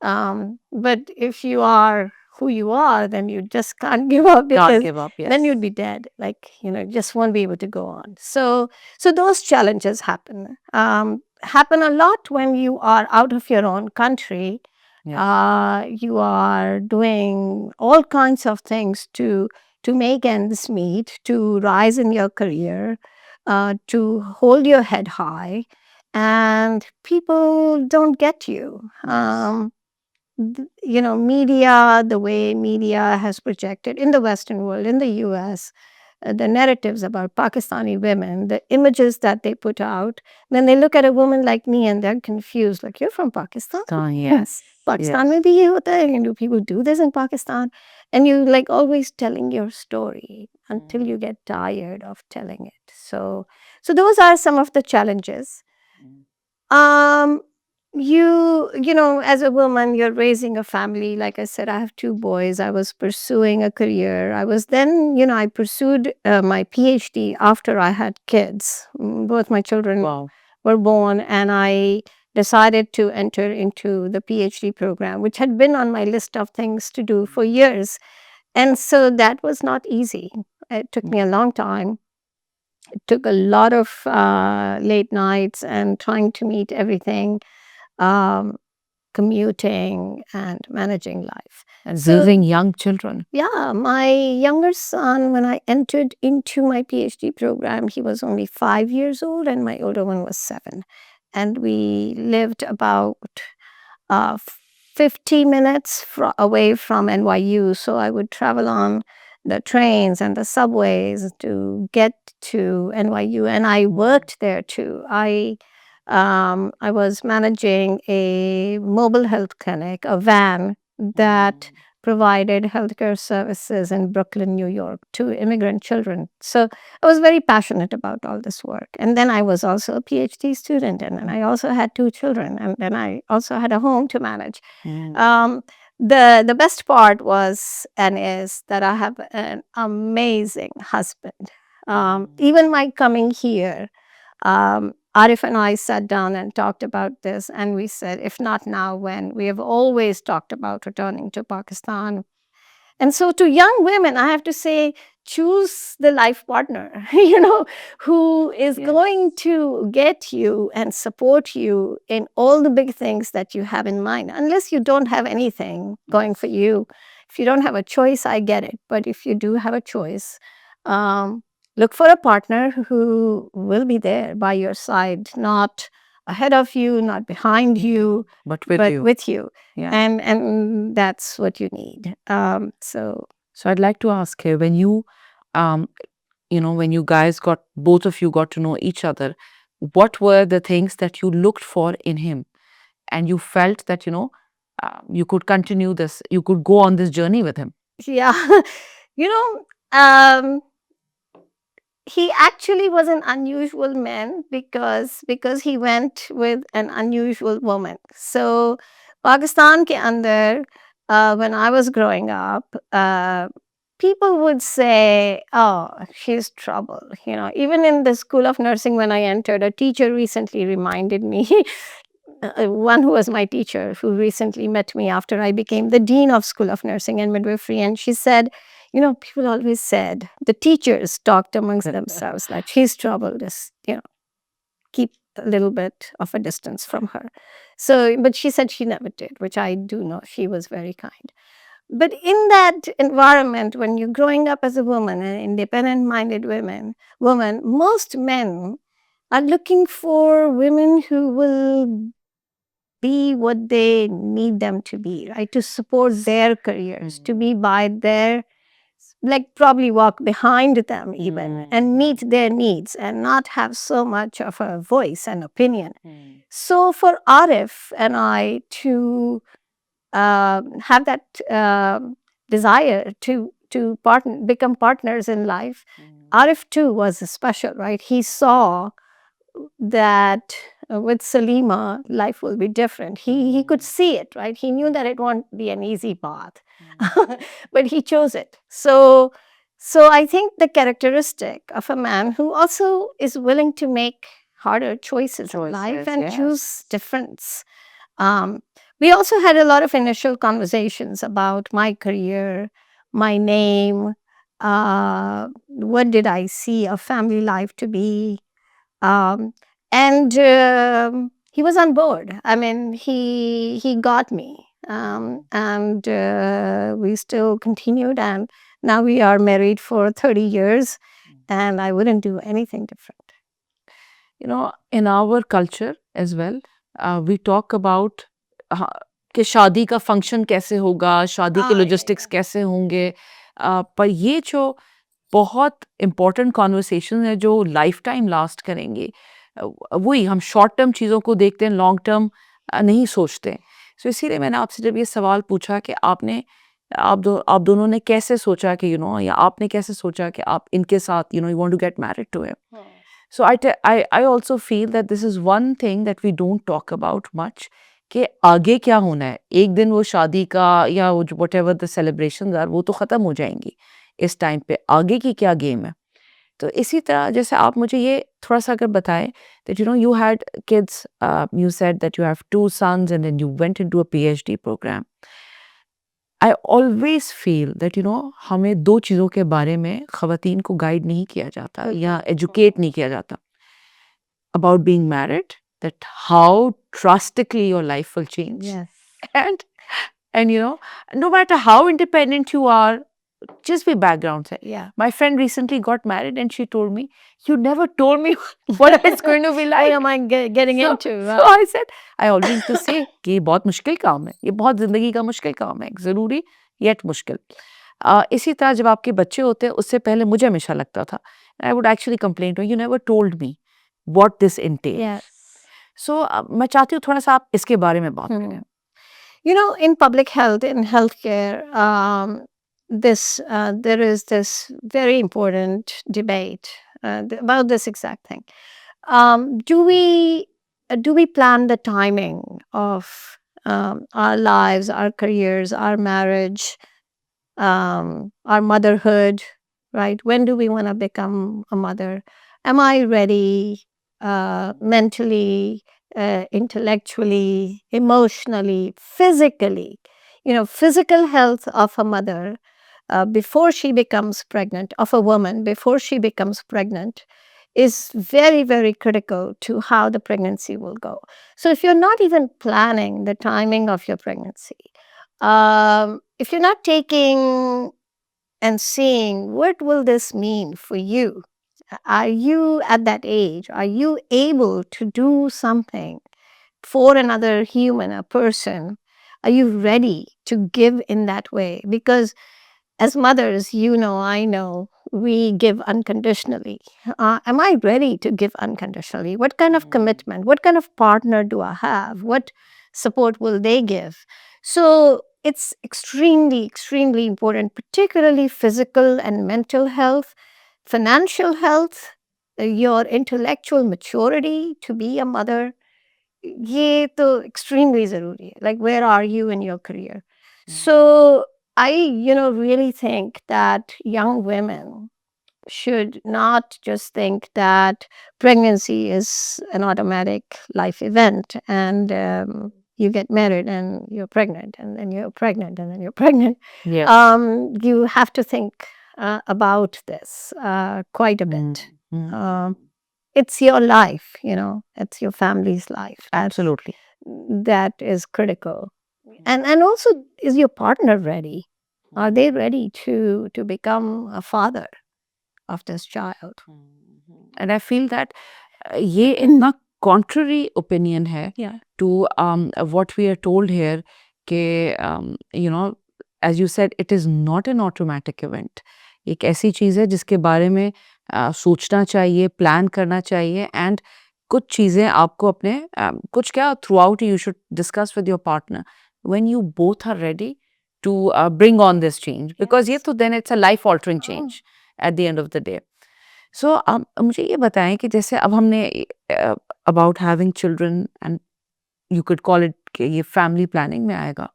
But if you are who you are, then you just can't give up, Can't because give up. then Yes. you'd be dead. Like, just won't be able to go on. So those challenges happen. Happen a lot when you are out of your own country. Yes. You are doing all kinds of things to make ends meet, to rise in your career, to hold your head high, and people don't get you. Yes. Media, the way media has projected in the Western world, in the US, the narratives about Pakistani women, the images that they put out, then they look at a woman like me and they're confused, like, you're from Pakistan? Yes. Pakistan Yes. mein bhi ye hota hai? Do people do this in Pakistan? And you like always telling your story until you get tired of telling it. So those are some of the challenges. Um, as a woman, you're raising a family. Like I said, I have 2 boys. I was pursuing a career. I pursued my PhD after I had kids. Both my children Wow. were born, and I decided to enter into the PhD program, which had been on my list of things to do for years. And so that was not easy. It took me a long time. It took a lot of late nights and trying to meet everything, um, commuting and managing life. And So, raising young children. yeah, my younger son, when I entered into my PhD program, he was only 5 years old, and my older one was 7. And we lived about uh, 50 minutes away from NYU. So I would travel on the trains and the subways to get to NYU. And I worked there too. I was managing a mobile health clinic, a van that provided healthcare services in Brooklyn, New York, to immigrant children. So I was very passionate about all this work. And then I was also a PhD student, and then I also had 2 children, and then I also had a home to manage. Um, the best part was and is that I have an amazing husband. Even my coming here, Arif and I sat down and talked about this, and we said, if not now, when? We have always talked about returning to Pakistan. And so, to young women, I have to say, choose the life partner, who is going to get you and support you in all the big things that you have in mind. Unless you don't have anything going for you, if you don't have a choice, I get it. But if you do have a choice, um, look for a partner who will be there by your side, not ahead of you, not behind you, But with but you. with you. Yeah. And that's what you need. So I'd like to ask you, when you, when you guys both of you got to know each other, what were the things that you looked for in him, and you felt that you could continue this, you could go on this journey with him? Yeah, you know, um, he actually was an unusual man because he went with an unusual woman. So, Pakistan ke andar, when I was growing up, people would say, "Oh, she's trouble." Even in the School of Nursing, when I entered, a teacher recently reminded me. One who was my teacher, who recently met me after I became the dean of School of Nursing and Midwifery, and she said, people always said, the teachers talked amongst themselves like, she's trouble, just, keep a little bit of a distance from her. So, but she said she never did, which I do know. She was very kind. But in that environment, when you're growing up as a woman, an independent-minded woman, most men are looking for women who will be what they need them to be, right? To support their careers, to be by their, like, probably walk behind them even and meet their needs and not have so much of a voice and opinion. So for Arif and I to have that desire to become partners in life, Arif too was special, right? He saw that with Salimah, life will be different. He could see it, right? He knew that it won't be an easy path, but he chose it. So I think the characteristic of a man who also is willing to make harder choices in life and Yes. choose difference. We also had a lot of initial conversations about my career, my name, what did I see a family life to be, um, and he was on board. I mean, he got me, and we still continued, and now we are married for 30 years, and I wouldn't do anything different. You know, in our culture as well, we talk about हाँ, कि शादी का function कैसे होगा, शादी के Ah, yeah, logistics कैसे होंगे, पर ये जो बहुत इम्पोर्टेंट कॉन्वर्सेशन है जो लाइफ टाइम लास्ट करेंगे, वही हम शॉर्ट टर्म चीज़ों को देखते हैं, लॉन्ग टर्म नहीं सोचते. सो इसीलिए मैंने आपसे जब ये सवाल पूछा कि आप दोनों ने कैसे सोचा कि या आपने कैसे सोचा कि आप इनके साथ you want to get married to him. So I also feel that this is one thing that we don't talk about much कि आगे क्या होना है. एक दिन वो शादी का या whatever the celebrations are वो तो ख़त्म हो जाएंगी इस टाइम पे. आगे की क्या गेम है. तो इसी तरह जैसे आप मुझे ये थोड़ा सा अगर बताएं that you had kids, you said that you have 2 sons and then you went into a PhD program. I always feel that हमें 2 चीज़ों के बारे में ख़वातीन को गाइड नहीं किया जाता या एजुकेट नहीं किया जाता. About being married, that how drastically your life will change. yes. And no matter how independent you are, just be background se. Yeah. My friend recently got married and she told me, you never told me what it's going to be What like. am I getting into? So I said, I always used to say कि ये बहुत मुश्किल काम है, ये बहुत ज़िंदगी का मुश्किल काम है, ज़रूरी yet मुश्किल. इसी तरह जब आपके बच्चे होते हैं उससे पहले मुझे हमेशा लगता था, I would actually complain to her, you never told me what this entails. Yes. So मैं चाहती हूँ थोड़ा सा आप इसके बारे में बात करें. In public health, in healthcare, there is this very important debate about this exact thing. Do we plan the timing of our lives, our careers, our marriage, our motherhood, right? When do we want to become a mother? Am I ready mentally, intellectually, emotionally, physically? Physical health of a mother before she becomes pregnant, of a woman before she becomes pregnant, is very, very critical to how the pregnancy will go. So if you're not even planning the timing of your pregnancy, if you're not taking and seeing what will this mean for you, are you at that age, are you able to do something for another human, a person, are you ready to give in that way? Because as mothers, I know, we give unconditionally. Am I ready to give unconditionally? What kind of commitment, what kind of partner do I have? What support will they give? So it's extremely, extremely important, particularly physical and mental health, financial health, your intellectual maturity to be a mother. ये तो extremely ज़रूरी है. Like, where are you in your career? So I, really think that young women should not just think that pregnancy is an automatic life event and you get married and you're pregnant and then you're pregnant and then you're pregnant. Yeah. You have to think about this quite a bit. It's your life, it's your family's life. Absolutely. That is critical. And also, is your partner ready? Are they ready to become a father of this child? And I feel that ये इतना contrary opinion है Yeah. to what we are told here कि as you said, it is not an automatic event. एक ऐसी चीज़ है जिसके बारे में सोचना चाहिए, प्लान करना चाहिए, एंड कुछ चीज़ें आपको अपने कुछ क्या throughout you should discuss with your partner when you both are ready to bring on this change, because ये तो then it's a life altering change at the end of the day. So मुझे ये बताएं कि जैसे अब हमने about having children and you could call it कि ये family planning में आएगा.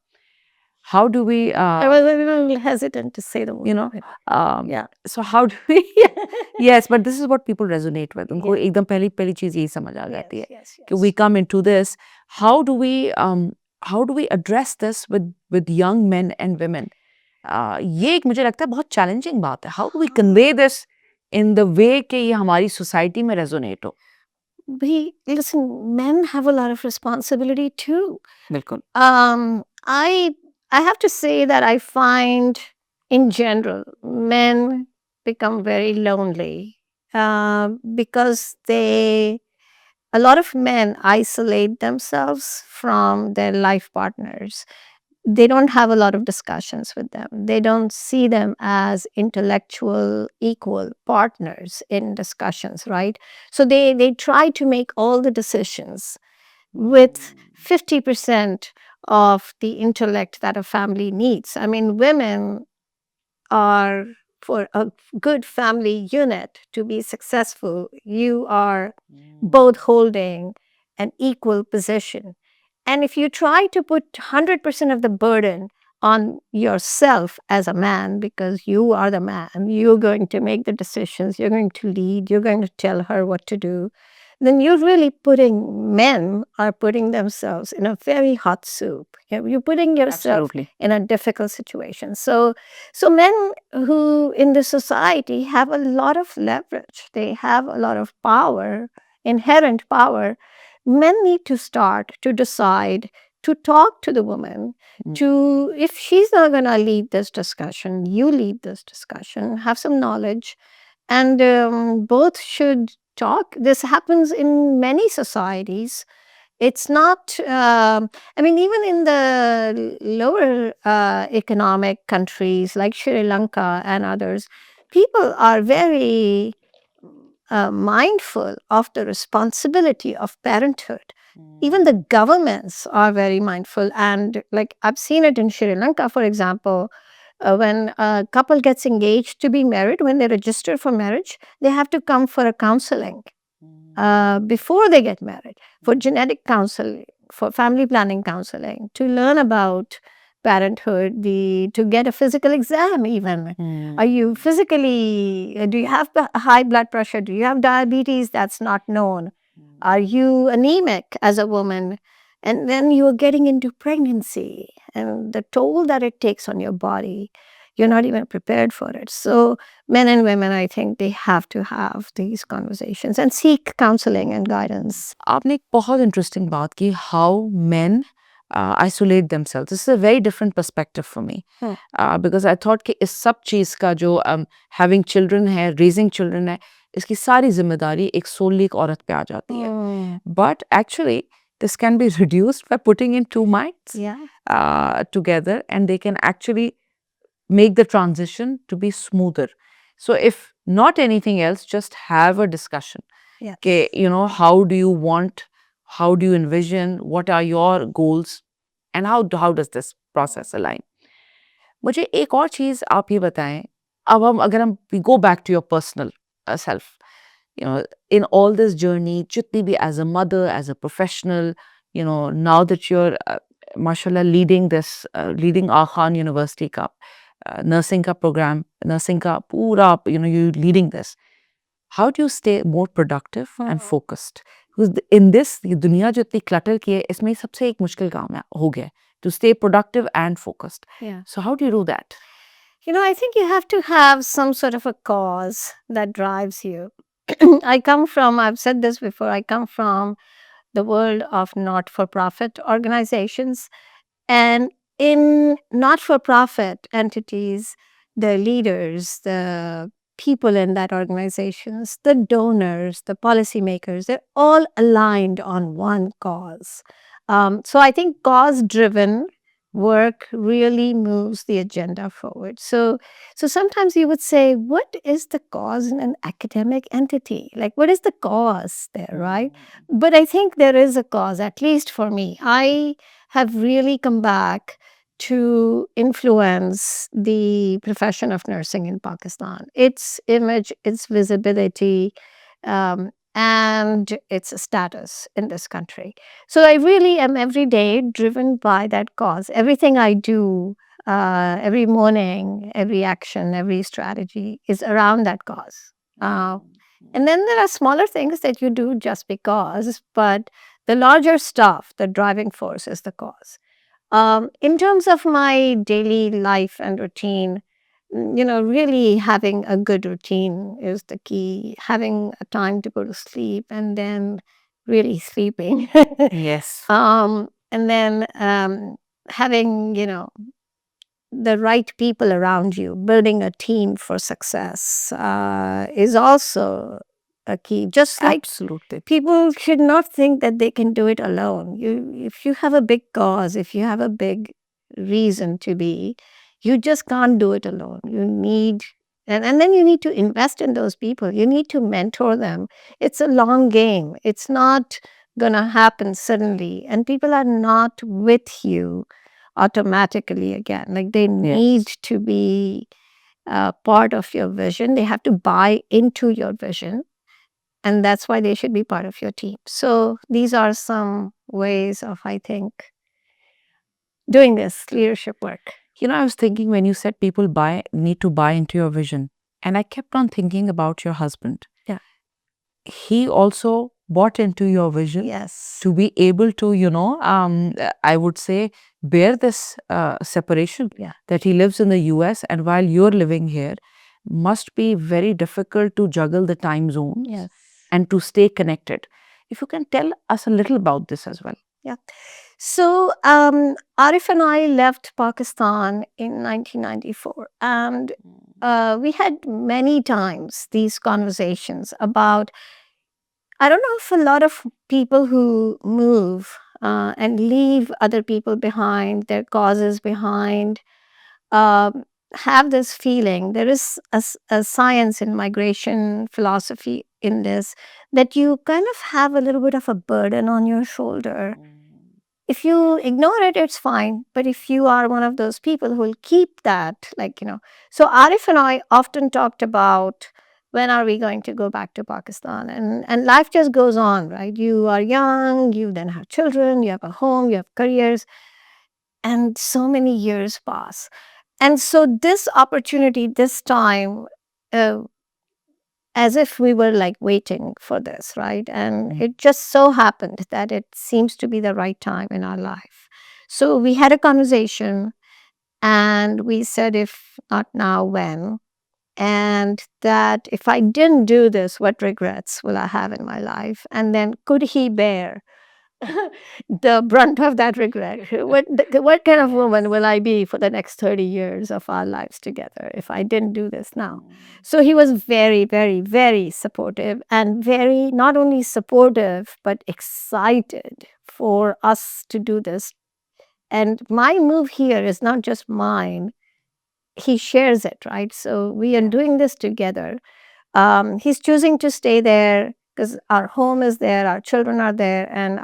how do we, I was a little hesitant to say the word. you know, Yeah. so how do we, yes, but this is what people resonate with. उनको Yeah. एकदम पहली चीज यही समझ आ जाती Yes, है yes, कि yes. we come into this. How do we address this with young men and women? ये एक मुझे लगता है बहुत चैलेंजिंग बात है. How do we convey this in the way कि ये हमारी सोसाइटी में रेजोनेट हो? Listen, men have a lot of responsibility too. बिल्कुल. I have to say that I find, in general, men become very lonely because a lot of men isolate themselves from their life partners. They don't have a lot of discussions with them. They don't see them as intellectual, equal partners in discussions, right? So they try to make all the decisions with 50% of the intellect that a family needs. I mean, women are, for a good family unit to be successful, you are both holding an equal position. And if you try to put 100% of the burden on yourself as a man, because you are the man, you're going to make the decisions, you're going to lead, you're going to tell her what to do, then you're really men are putting themselves in a very hot soup. You're putting yourself Absolutely. in a difficult situation. So men who in the society have a lot of leverage, they have a lot of power, inherent power. Men need to start to decide to talk to the woman, to, if she's not going to lead this discussion, you lead this discussion, have some knowledge, and both should talk. This happens in many societies. It's not, I mean, even in the lower economic countries like Sri Lanka and others, people are very mindful of the responsibility of parenthood. Even the governments are very mindful. And like I've seen it in Sri Lanka, for example, when a couple gets engaged to be married, when they register for marriage, they have to come for a counseling before they get married, for genetic counseling, for family planning counseling, to learn about parenthood, to get a physical exam even. Are you physically, do you have high blood pressure? Do you have diabetes that's not known? Are you anemic as a woman? And then you're getting into pregnancy and the toll that it takes on your body. You're not even prepared for it. So men and women, I think they have to have these conversations and seek counseling and guidance. आपने एक बहुत interesting बात की, how men isolate themselves. This is a very different perspective for me. Because I thought कि इस सब चीज़ का जो having children है, raising children है, इसकी सारी जिम्मेदारी एक solely एक औरत पे आ जाती है. But actually, this can be reduced by putting in two minds together, and they can actually make the transition to be smoother. So if not anything else, just have a discussion. Okay, how do you envision, what are your goals, and how does this process align? मुझे एक और चीज़ आप ये बताएं, अगर हम we go back to your personal self, in all this journey, जितनी भी as a mother, as a professional, now that you're mashallah leading Khan University का nursing का program, nursing का पूरा, you leading this. How do you stay more productive and focused? Because in this, ये दुनिया जो इतनी clutter की है, इसमें सबसे एक मुश्किल काम हो गया है, to stay productive and focused. So how do you do that? I think you have to have some sort of a cause that drives you. I've said this before, I come from the world of not-for-profit organizations. And in not-for-profit entities, the leaders, the people in that organizations, the donors, the policymakers, they're all aligned on one cause. So I think cause-driven work really moves the agenda forward. So sometimes you would say, what is the cause in an academic entity? Like, what is the cause there, right? But I think there is a cause, at least for me. I have really come back to influence the profession of nursing in Pakistan. Its image, its visibility, and it's a status in this country. So I really am every day driven by that cause. Everything I do, every morning, every action, every strategy is around that cause. And then there are smaller things that you do just because, but the larger stuff, the driving force is the cause. In terms of my daily life and routine, really having a good routine is the key. Having a time to go to sleep and then really sleeping. Yes. And then having, the right people around you, building a team for success is also a key. Just like Absolutely. people should not think that they can do it alone. If you have a big cause, if you have a big reason to be, you just can't do it alone. You need, and then you need to invest in those people. You need to mentor them. It's a long game. It's not going to happen suddenly. And people are not with you automatically again. Like they need to be part of your vision. They have to buy into your vision. And that's why they should be part of your team. So these are some ways of, I think, doing this leadership work. I was thinking when you said people need to buy into your vision, and I kept on thinking about your husband. Yeah. He also bought into your vision. Yes. To be able to, I would say, bear this separation. Yeah. That he lives in the US and while you're living here, must be very difficult to juggle the time zones. Yes. And to stay connected. If you can tell us a little about this as well. Yeah. So Arif and I left Pakistan in 1994, and we had many times these conversations about, I don't know if a lot of people who move and leave other people behind, their causes behind, have this feeling. There is a science in migration philosophy in this, that you kind of have a little bit of a burden on your shoulder. If you ignore it, it's fine. But if you are one of those people who will keep that, so Arif and I often talked about, when are we going to go back to Pakistan? And life just goes on, right? You are young, you then have children, you have a home, you have careers, and so many years pass. And so this opportunity, this time, as if we were like waiting for this, right? And it just so happened that it seems to be the right time in our life. So we had a conversation and we said, if not now, when? And that if I didn't do this, what regrets will I have in my life? And then could he bear the brunt of that regret? What kind of woman will I be for the next 30 years of our lives together if I didn't do this now? So he was very, very, very supportive, and very, not only supportive, but excited for us to do this. And my move here is not just mine. He shares it, right? So we are doing this together. He's choosing to stay there because our home is there, our children are there, and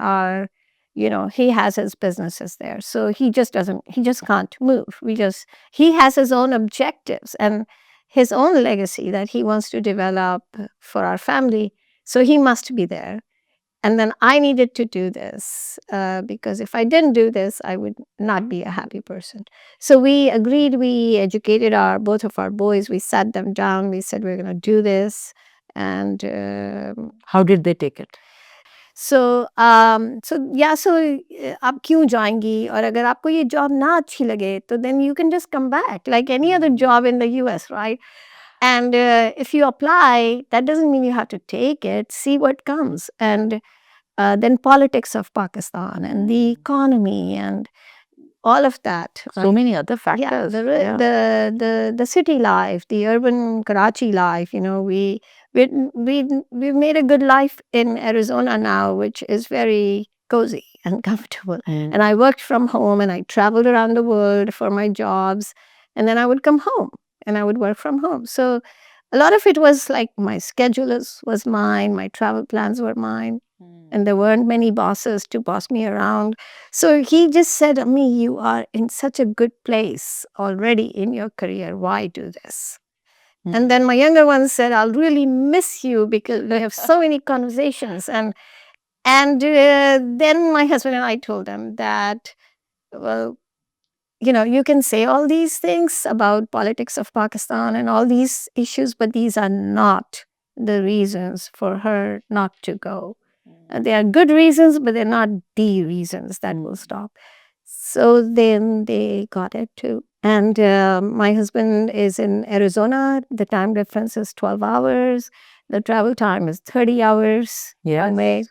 he has his businesses there. So he just can't move. He has his own objectives and his own legacy that he wants to develop for our family. So he must be there. And then I needed to do this because if I didn't do this, I would not be a happy person. So we agreed, we educated both of our boys, we sat them down, we said, we're going to do this. And how did they take it? So आप क्यों जाएंगी और अगर आपको ये job ना अच्छी लगे तो then you can just come back like any other job in the US, right? And if you apply, that doesn't mean you have to take it. See what comes. And then politics of Pakistan and the economy and all of that. So many other factors. Yeah, the city life, the urban Karachi life. We've made a good life in Arizona now, which is very cozy and comfortable. And I worked from home and I traveled around the world for my jobs. And then I would come home and I would work from home. So a lot of it was like my schedule was mine, my travel plans were mine. And there weren't many bosses to boss me around. So he just said, Ami, you are in such a good place already in your career. Why do this? And then my younger one said, I'll really miss you because we have so many conversations. And then my husband and I told them that, well, you can say all these things about politics of Pakistan and all these issues, but these are not the reasons for her not to go. They are good reasons, but they're not the reasons that will stop. So then they got it too. And my husband is in Arizona. The time difference is 12 hours. The travel time is 30 hours away.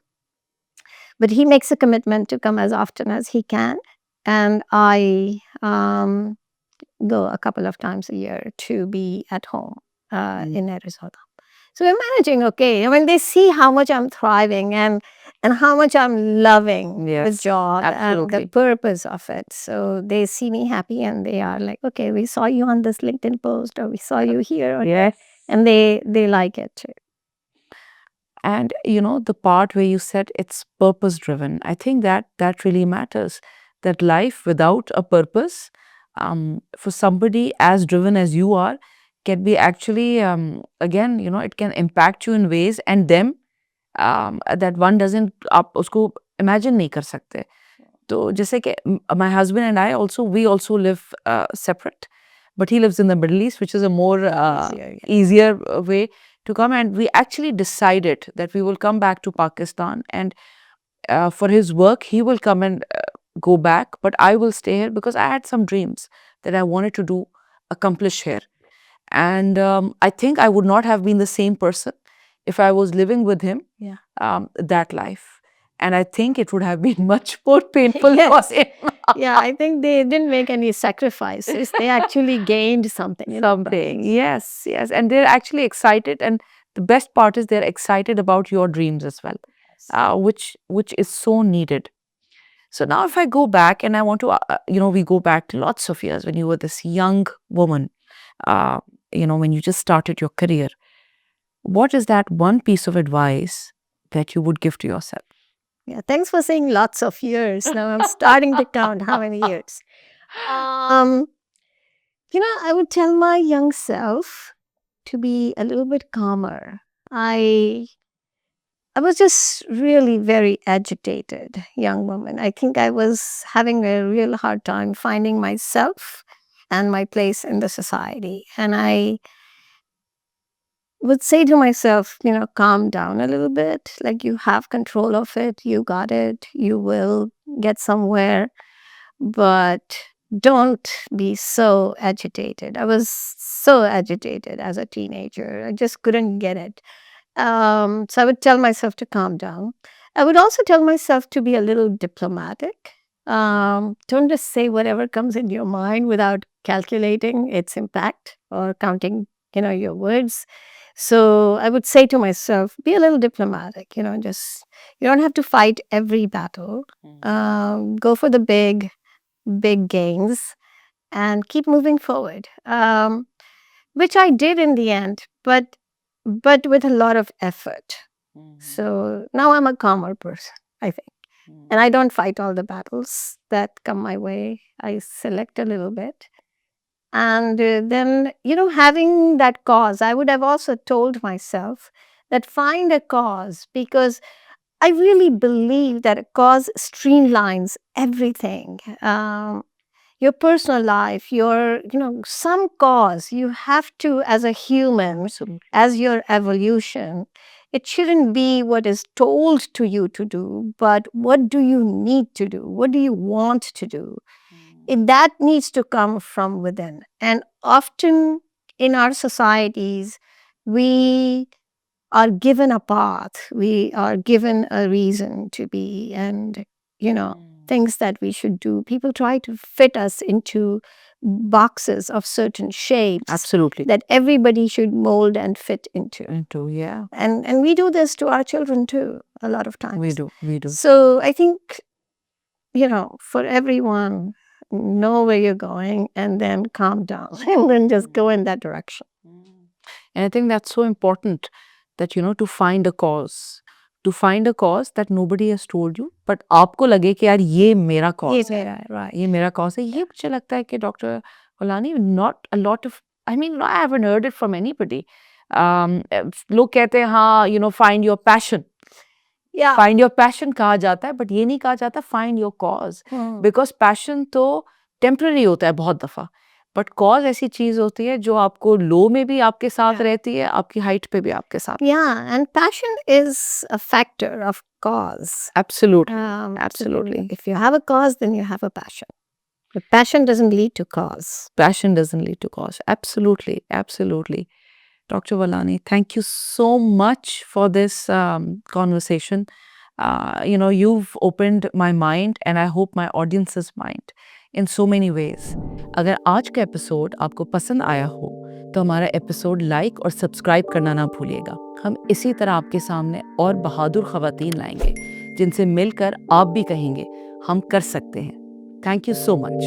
But he makes a commitment to come as often as he can. And I go a couple of times a year to be at home in Arizona. So we're managing okay. I mean, they see how much I'm thriving and how much I'm loving the job and the purpose of it. So they see me happy and they are like, okay, we saw you on this LinkedIn post or we saw you here. And they like it too. And the part where you said it's purpose driven, I think that really matters. That life without a purpose, for somebody as driven as you are, can be actually, again, it can impact you in ways and them that one doesn't आप उसको imagine नहीं कर सकते. तो जैसे कि my husband and I also, we also live separate, but he lives in the Middle East, which is a more easier way to come. And we actually decided that we will come back to Pakistan, and for his work, he will come and go back, but I will stay here because I had some dreams that I wanted to accomplish here. And I think I would not have been the same person if I was living with him that life. And I think it would have been much more painful for him. Yeah, I think they didn't make any sacrifices. They actually gained something. Something, yes. And they're actually excited. And the best part is they're excited about your dreams as well, which is so needed. So now if I go back and I want to, we go back to lots of years when you were this young woman, when you just started your career, what is that one piece of advice that you would give to yourself? Yeah, thanks for saying lots of years. Now I'm starting to count how many years. I would tell my young self to be a little bit calmer. I was just really very agitated young woman. I think I was having a real hard time finding myself and my place in the society. And I would say to myself, calm down a little bit. Like, you have control of it. You got it. You will get somewhere. But don't be so agitated. I was so agitated as a teenager. I just couldn't get it. So I would tell myself to calm down. I would also tell myself to be a little diplomatic. Don't just say whatever comes into your mind without calculating its impact or counting, your words. So I would say to myself, be a little diplomatic, just, you don't have to fight every battle. Go for the big gains and keep moving forward, which I did in the end, but with a lot of effort. So now I'm a calmer person, I think. And I don't fight all the battles that come my way. I select a little bit. And then, having that cause, I would have also told myself that find a cause, because I really believe that a cause streamlines everything. Your personal life, your, some cause you have to, as a human, as your evolution, it shouldn't be what is told to you to do, but what do you need to do? What do you want to do? That needs to come from within. And often in our societies, we are given a path, we are given a reason to be, and, things that we should do. People try to fit us into boxes of certain shapes. Absolutely. That everybody should mold and fit into. Yeah. And we do this to our children too, a lot of times. We do. So I think, for everyone, know where you're going and then calm down and then just go in that direction. And I think that's so important that, to find a cause. To find a cause that nobody has told you, but आपको लगे कि यार ये मेरा cause है, right. ये मेरा cause है. ये मुझे लगता है कि Dr. Walani, not a lot of I mean, I haven't heard it from anybody. लोग कहते हैं हाँ, you know, find your passion. Yeah. Find your passion कहा जाता है, but ये नहीं कहा जाता find your cause. Because passion तो temporary होता है बहुत दफा, but cause ऐसी चीज होती है जो आपको low में भी आपके साथ रहती है, आपकी height पे भी आपके साथ. Yeah, and passion is a factor of cause. Absolutely, So absolutely. if you have a cause, then you have a passion. But passion doesn't lead to cause. Passion doesn't lead to cause. Absolutely, absolutely. Dr. Walani, thank you so much for this conversation. You know, you've opened my mind and I hope my audience's mind in so many ways. अगर आज का episode आपको पसंद आया हो तो हमारा episode like और सब्सक्राइब करना ना भूलिएगा. हम इसी तरह आपके सामने और बहादुर खवातीन लाएंगे जिनसे मिलकर आप भी कहेंगे हम कर सकते हैं. Thank you so much.